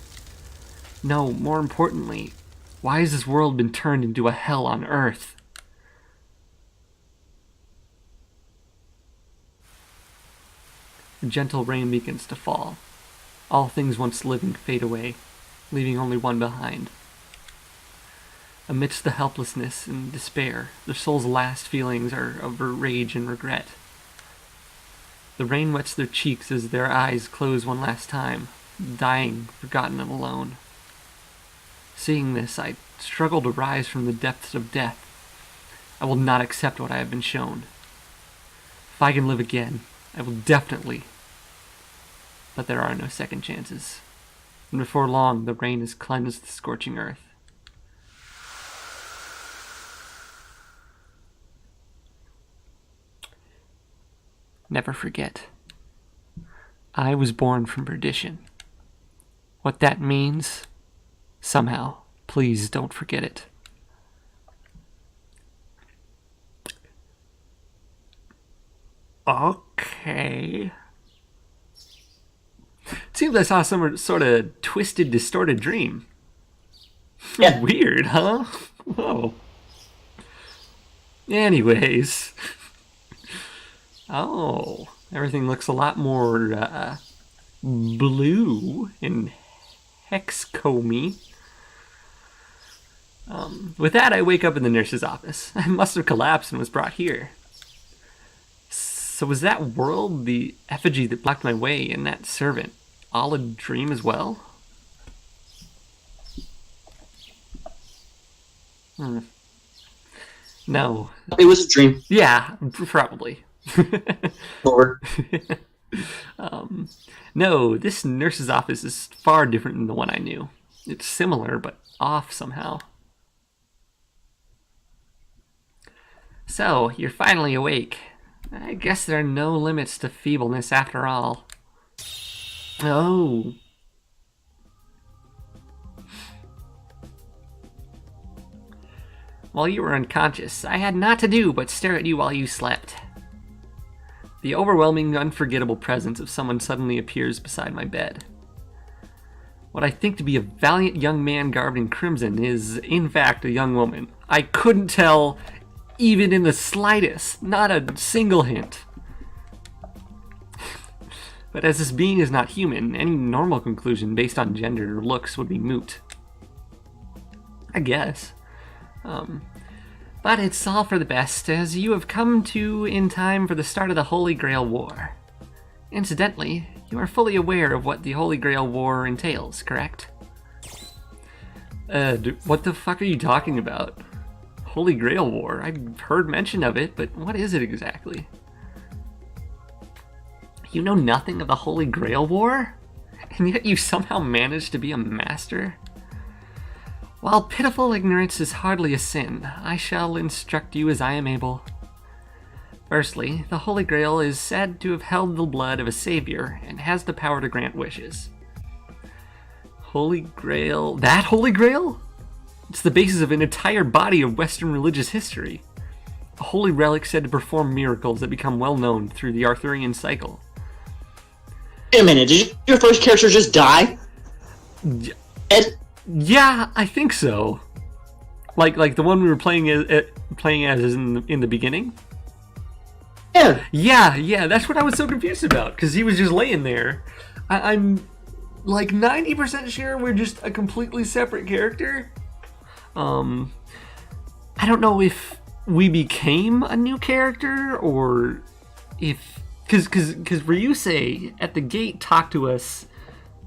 No, more importantly, why has this world been turned into a hell on earth? A gentle rain begins to fall. All things once living fade away, leaving only one behind. Amidst the helplessness and despair, the soul's last feelings are of rage and regret. The rain wets their cheeks as their eyes close one last time, dying, forgotten and alone. Seeing this, I struggle to rise from the depths of death. I will not accept what I have been shown. If I can live again, I will definitely. But there are no second chances. And before long, the rain has cleansed the scorching earth. Never forget. I was born from perdition. What that means, somehow, please don't forget it. Okay. Seems I saw some sort of twisted, distorted dream. Yeah. Weird, huh? Whoa. Anyways. Oh, everything looks a lot more blue and hexcomy. With that, I wake up in the nurse's office. I must have collapsed and was brought here. So was that world, the effigy that blocked my way, and that servant, all a dream as well? No. It was a dream. Yeah, probably. Over. No, this nurse's office is far different than the one I knew. It's similar, but off somehow. So, you're finally awake. I guess there are no limits to feebleness after all. Oh. While you were unconscious, I had naught to do but stare at you while you slept. The overwhelming, unforgettable presence of someone suddenly appears beside my bed. What I think to be a valiant young man garbed in crimson is, in fact, a young woman. I couldn't tell, even in the slightest, not a single hint. But as this being is not human, any normal conclusion based on gender or looks would be moot. I guess. But it's all for the best, as you have come to in time for the start of the Holy Grail War. Incidentally, you are fully aware of what the Holy Grail War entails, correct? What the fuck are you talking about? Holy Grail War? I've heard mention of it, but what is it exactly? You know nothing of the Holy Grail War? And yet you somehow managed to be a master? While pitiful ignorance is hardly a sin, I shall instruct you as I am able. Firstly, the Holy Grail is said to have held the blood of a savior and has the power to grant wishes. Holy Grail? That Holy Grail? It's the basis of an entire body of Western religious history. A holy relic said to perform miracles that become well known through the Arthurian cycle. Wait a minute, did your first character just die? Ed? Yeah, I think so. Like the one we were playing as in the beginning. Yeah. Yeah, that's what I was so confused about, because he was just laying there. I'm like 90% sure we're just a completely separate character. I don't know if we became a new character or if because Ryusei at the gate talked to us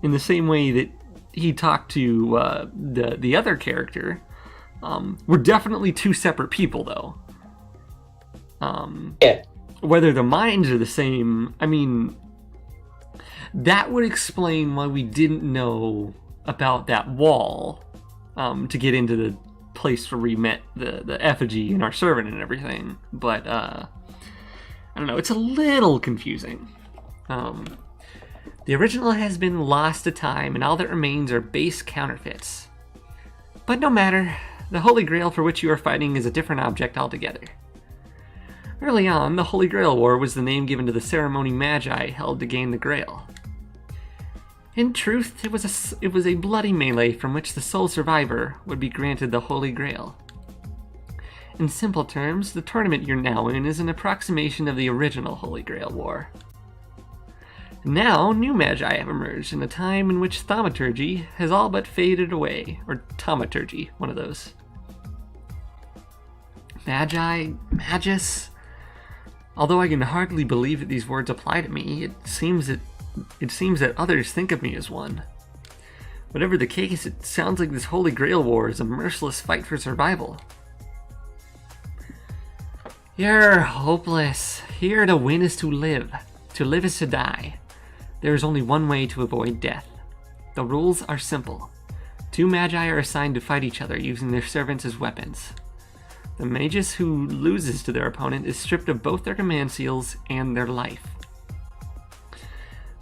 in the same way that he talked to the other character. We're definitely two separate people, though. Yeah. Whether the minds are the same, I mean, that would explain why we didn't know about that wall to get into the place where we met the effigy and our servant and everything. But I don't know, it's a little confusing. The original has been lost to time, and all that remains are base counterfeits. But no matter, the Holy Grail for which you are fighting is a different object altogether. Early on, the Holy Grail War was the name given to the ceremony Magi held to gain the Grail. In truth, it was a bloody melee from which the sole survivor would be granted the Holy Grail. In simple terms, the tournament you're now in is an approximation of the original Holy Grail War. Now, new Magi have emerged in a time in which thaumaturgy has all but faded away, or taumaturgy, one of those. Magi, magus. Although I can hardly believe that these words apply to me, it seems that others think of me as one. Whatever the case, it sounds like this Holy Grail War is a merciless fight for survival. You're hopeless. Here to win is to live. To live is to die. There is only one way to avoid death. The rules are simple. Two Magi are assigned to fight each other using their servants as weapons. The magus who loses to their opponent is stripped of both their command seals and their life.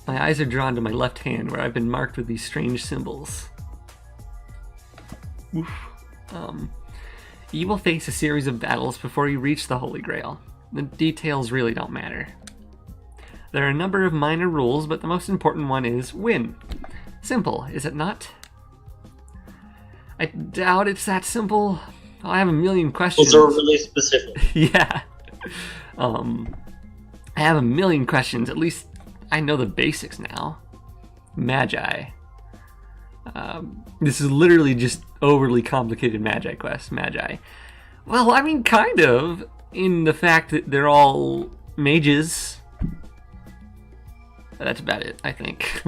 My eyes are drawn to my left hand where I've been marked with these strange symbols. Oof. You will face a series of battles before you reach the Holy Grail. The details really don't matter. There are a number of minor rules, but the most important one is win. Simple, is it not? I doubt it's that simple. I have a million questions. Those are really specific. Yeah. I have a million questions. At least I know the basics now. Magi. This is literally just overly complicated Magi quest. Magi. Well, I mean, kind of, in the fact that they're all mages. That's about it, I think.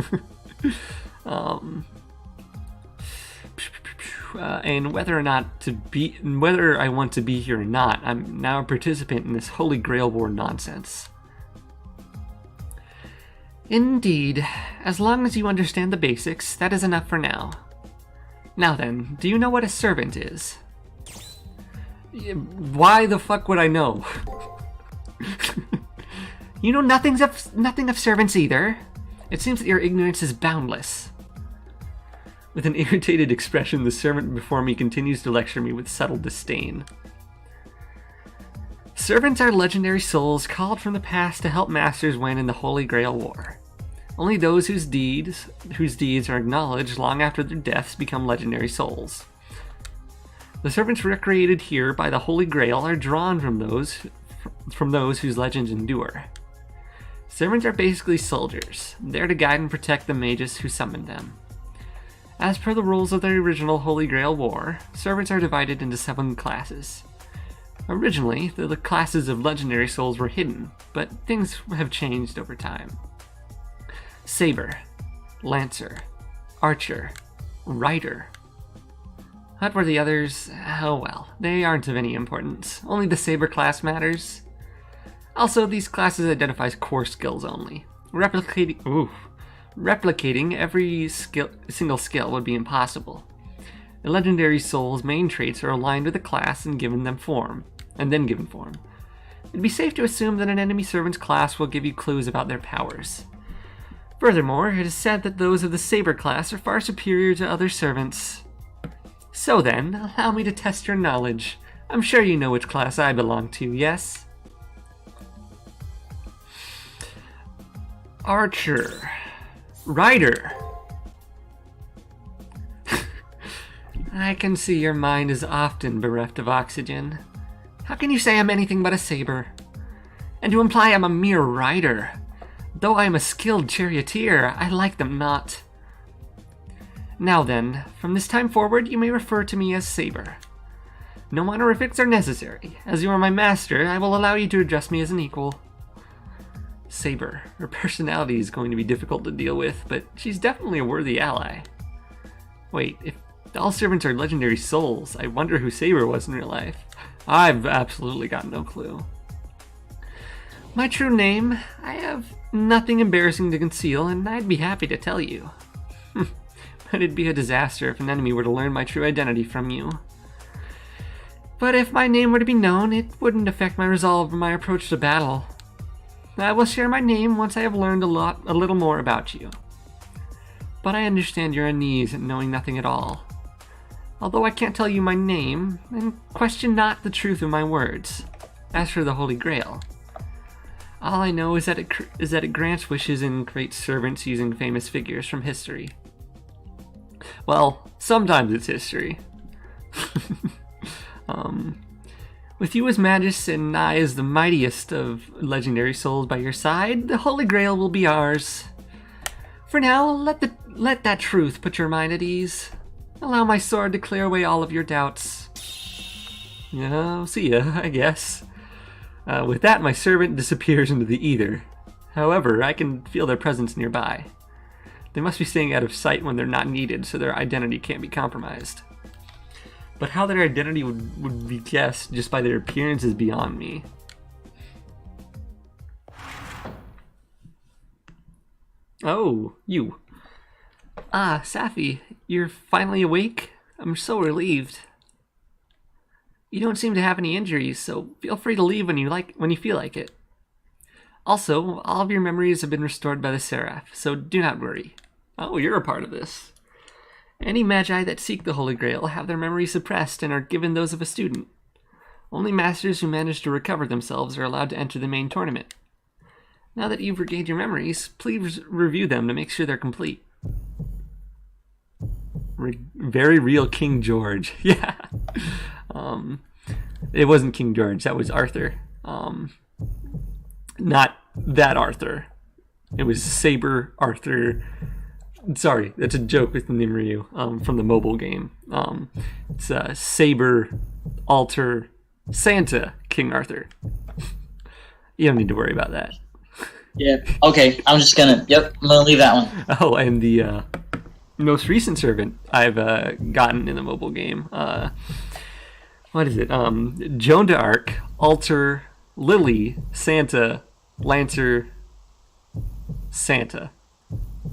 And whether I want to be here or not, I'm now a participant in this Holy Grail War nonsense. Indeed, as long as you understand the basics, that is enough for now. Now then, do you know what a servant is? Why the fuck would I know? You know nothing of servants either. It seems that your ignorance is boundless. With an irritated expression, the servant before me continues to lecture me with subtle disdain. Servants are legendary souls called from the past to help masters win in the Holy Grail War. Only those whose deeds are acknowledged long after their deaths become legendary souls. The servants recreated here by the Holy Grail are drawn from those whose legends endure. Servants are basically soldiers, there to guide and protect the mages who summoned them. As per the rules of the original Holy Grail War, servants are divided into 7 classes. Originally, the classes of legendary souls were hidden, but things have changed over time. Saber, Lancer, Archer, Rider. What were the others? Oh well, they aren't of any importance. Only the Saber class matters. Also, these classes identify core skills only. Replicating every single skill would be impossible. A legendary soul's main traits are aligned with the class and given form. It'd be safe to assume that an enemy servant's class will give you clues about their powers. Furthermore, it is said that those of the Saber class are far superior to other servants. So then, allow me to test your knowledge. I'm sure you know which class I belong to, yes? Archer. Rider. I can see your mind is often bereft of oxygen. How can you say I'm anything but a saber? And to imply I'm a mere rider. Though I am a skilled charioteer, I like them not. Now then, from this time forward, you may refer to me as Saber. No honorifics are necessary. As you are my master, I will allow you to address me as an equal. Saber. Her personality is going to be difficult to deal with, but she's definitely a worthy ally. Wait, if all servants are legendary souls, I wonder who Saber was in real life. I've absolutely got no clue. My true name? I have nothing embarrassing to conceal, and I'd be happy to tell you. But it'd be a disaster if an enemy were to learn my true identity from you. But if my name were to be known, it wouldn't affect my resolve or my approach to battle. I will share my name once I have learned a little more about you. But I understand you're uneasy at knowing nothing at all. Although I can't tell you my name, and question not the truth of my words. As for the Holy Grail, all I know is that it grants wishes and creates servants using famous figures from history. Well, sometimes it's history. With you as Magus and I as the mightiest of legendary souls by your side, the Holy Grail will be ours. For now, let that truth put your mind at ease. Allow my sword to clear away all of your doubts. Yeah, see ya, I guess. With that, my servant disappears into the ether. However, I can feel their presence nearby. They must be staying out of sight when they're not needed, so their identity can't be compromised. But how their identity would be guessed just by their appearance is beyond me. Oh, you. Ah, Safi, you're finally awake? I'm so relieved. You don't seem to have any injuries, so feel free to leave when you feel like it. Also, all of your memories have been restored by the Seraph, so do not worry. Oh, you're a part of this. Any magi that seek the Holy Grail have their memories suppressed and are given those of a student. Only masters who manage to recover themselves are allowed to enter the main tournament. Now that you've regained your memories, please review them to make sure they're complete. Very real King George. Yeah. It wasn't King George. That was Arthur. Not that Arthur. It was Saber Arthur. Sorry, that's a joke with Nimryu from the mobile game. It's Saber, Alter, Santa, King Arthur. You don't need to worry about that. Yeah. Okay. I'm gonna leave that one. Oh, and the most recent servant I've gotten in the mobile game. What is it? Joan d'Arc, Alter, Lily, Santa, Lancer, Santa,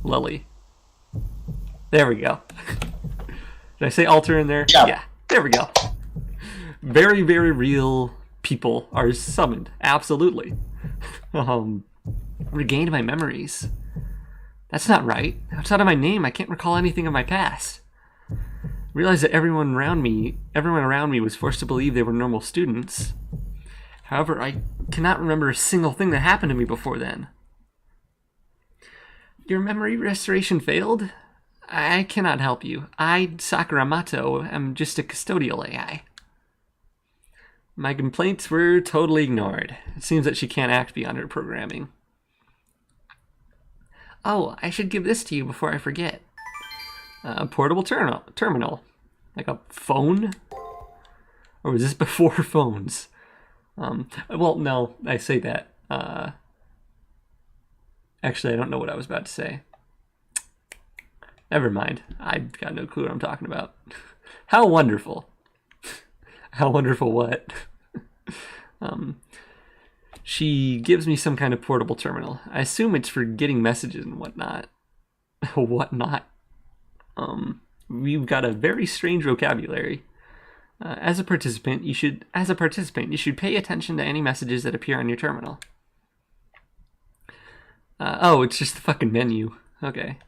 Lily. There we go. Did I say Alter in there? Yeah. There we go. Very, very real people are summoned. Absolutely. Regained my memories. That's not right. Outside of my name, I can't recall anything of my past. Realized that everyone around me was forced to believe they were normal students. However, I cannot remember a single thing that happened to me before then. Your memory restoration failed? I cannot help you. I, Sakuramato, am just a custodial AI. My complaints were totally ignored. It seems that she can't act beyond her programming. Oh, I should give this to you before I forget. A portable terminal. Like a phone? Or was this before phones? Well, no, I say that. Actually, I don't know what I was about to say. Never mind. I've got no clue what I'm talking about. How wonderful. How wonderful what? She gives me some kind of portable terminal. I assume it's for getting messages and whatnot. Whatnot? We've got a very strange vocabulary. As a participant, you should pay attention to any messages that appear on your terminal. Oh, it's just the fucking menu. Okay.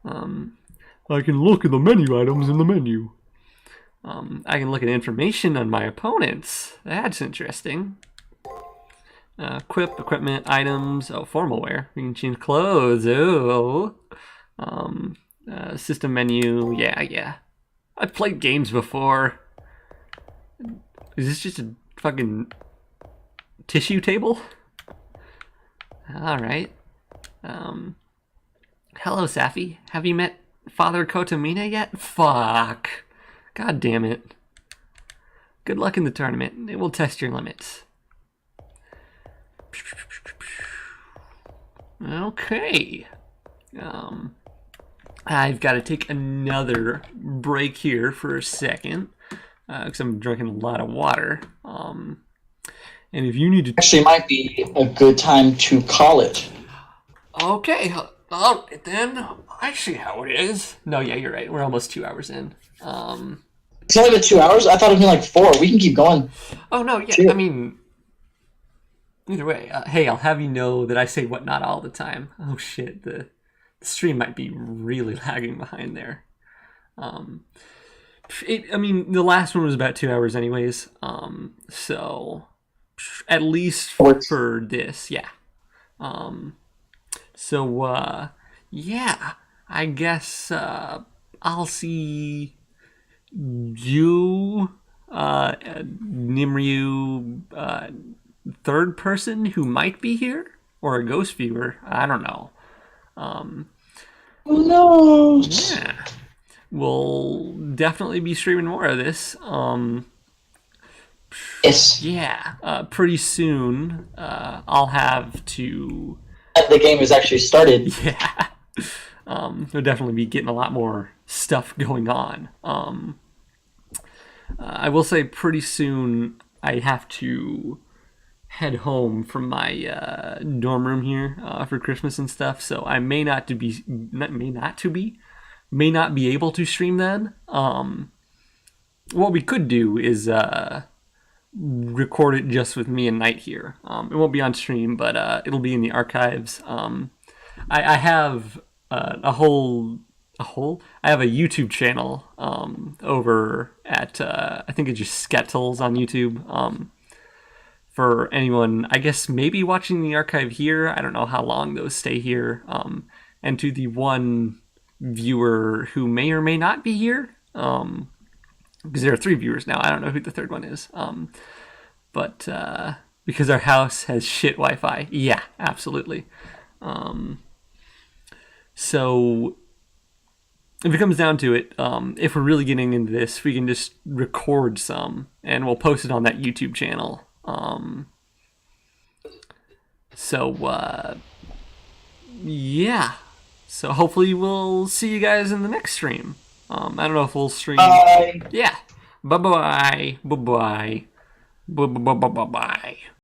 I can look at the menu items in the menu. I can look at information on my opponents. That's interesting. Equipment, items. Oh, formal wear. We can change clothes. Oh. System menu. Yeah. I've played games before. Is this just a fucking tissue table? Alright. Hello, Safi. Have you met Father Kotomina yet? Fuck. God damn it. Good luck in the tournament. It will test your limits. Okay. I've got to take another break here for a second because I'm drinking a lot of water. And if you need to... Actually, it might be a good time to call it. Okay. All right, then. I see how it is. No, yeah, you're right. We're almost 2 hours in. It's only been 2 hours? I thought it was been like 4. We can keep going. Oh, no, yeah. I mean, either way. Hey, I'll have you know that I say whatnot all the time. Oh, shit. The stream might be really lagging behind there. I mean, the last one was about 2 hours anyways. So, at least for this, yeah. So, yeah. I guess I'll see you, Nimryu, third person who might be here, or a ghost viewer. I don't know. Who knows? Yeah. We'll definitely be streaming more of this. Yes. Yeah. Pretty soon, I'll have to... The game has actually started. Yeah. There'll definitely be getting a lot more stuff going on. I will say pretty soon I have to head home from my dorm room here for Christmas and stuff, so I may not be able to stream then. What we could do is record it just with me and Knight here. It won't be on stream, but it'll be in the archives. I have I have a YouTube channel over at I think it's just Sket on YouTube. for anyone, I guess maybe watching the archive here, I don't know how long those stay here. And to the one viewer who may or may not be here, because there are 3 viewers now. I don't know who the third one is. But because our house has shit Wi-Fi, yeah, absolutely. So if it comes down to it, if we're really getting into this, we can just record some and we'll post it on that YouTube channel. Yeah. So hopefully we'll see you guys in the next stream. I don't know if we'll stream. Bye. Yeah. Bye bye. Bye bye. Bye bye bye bye bye.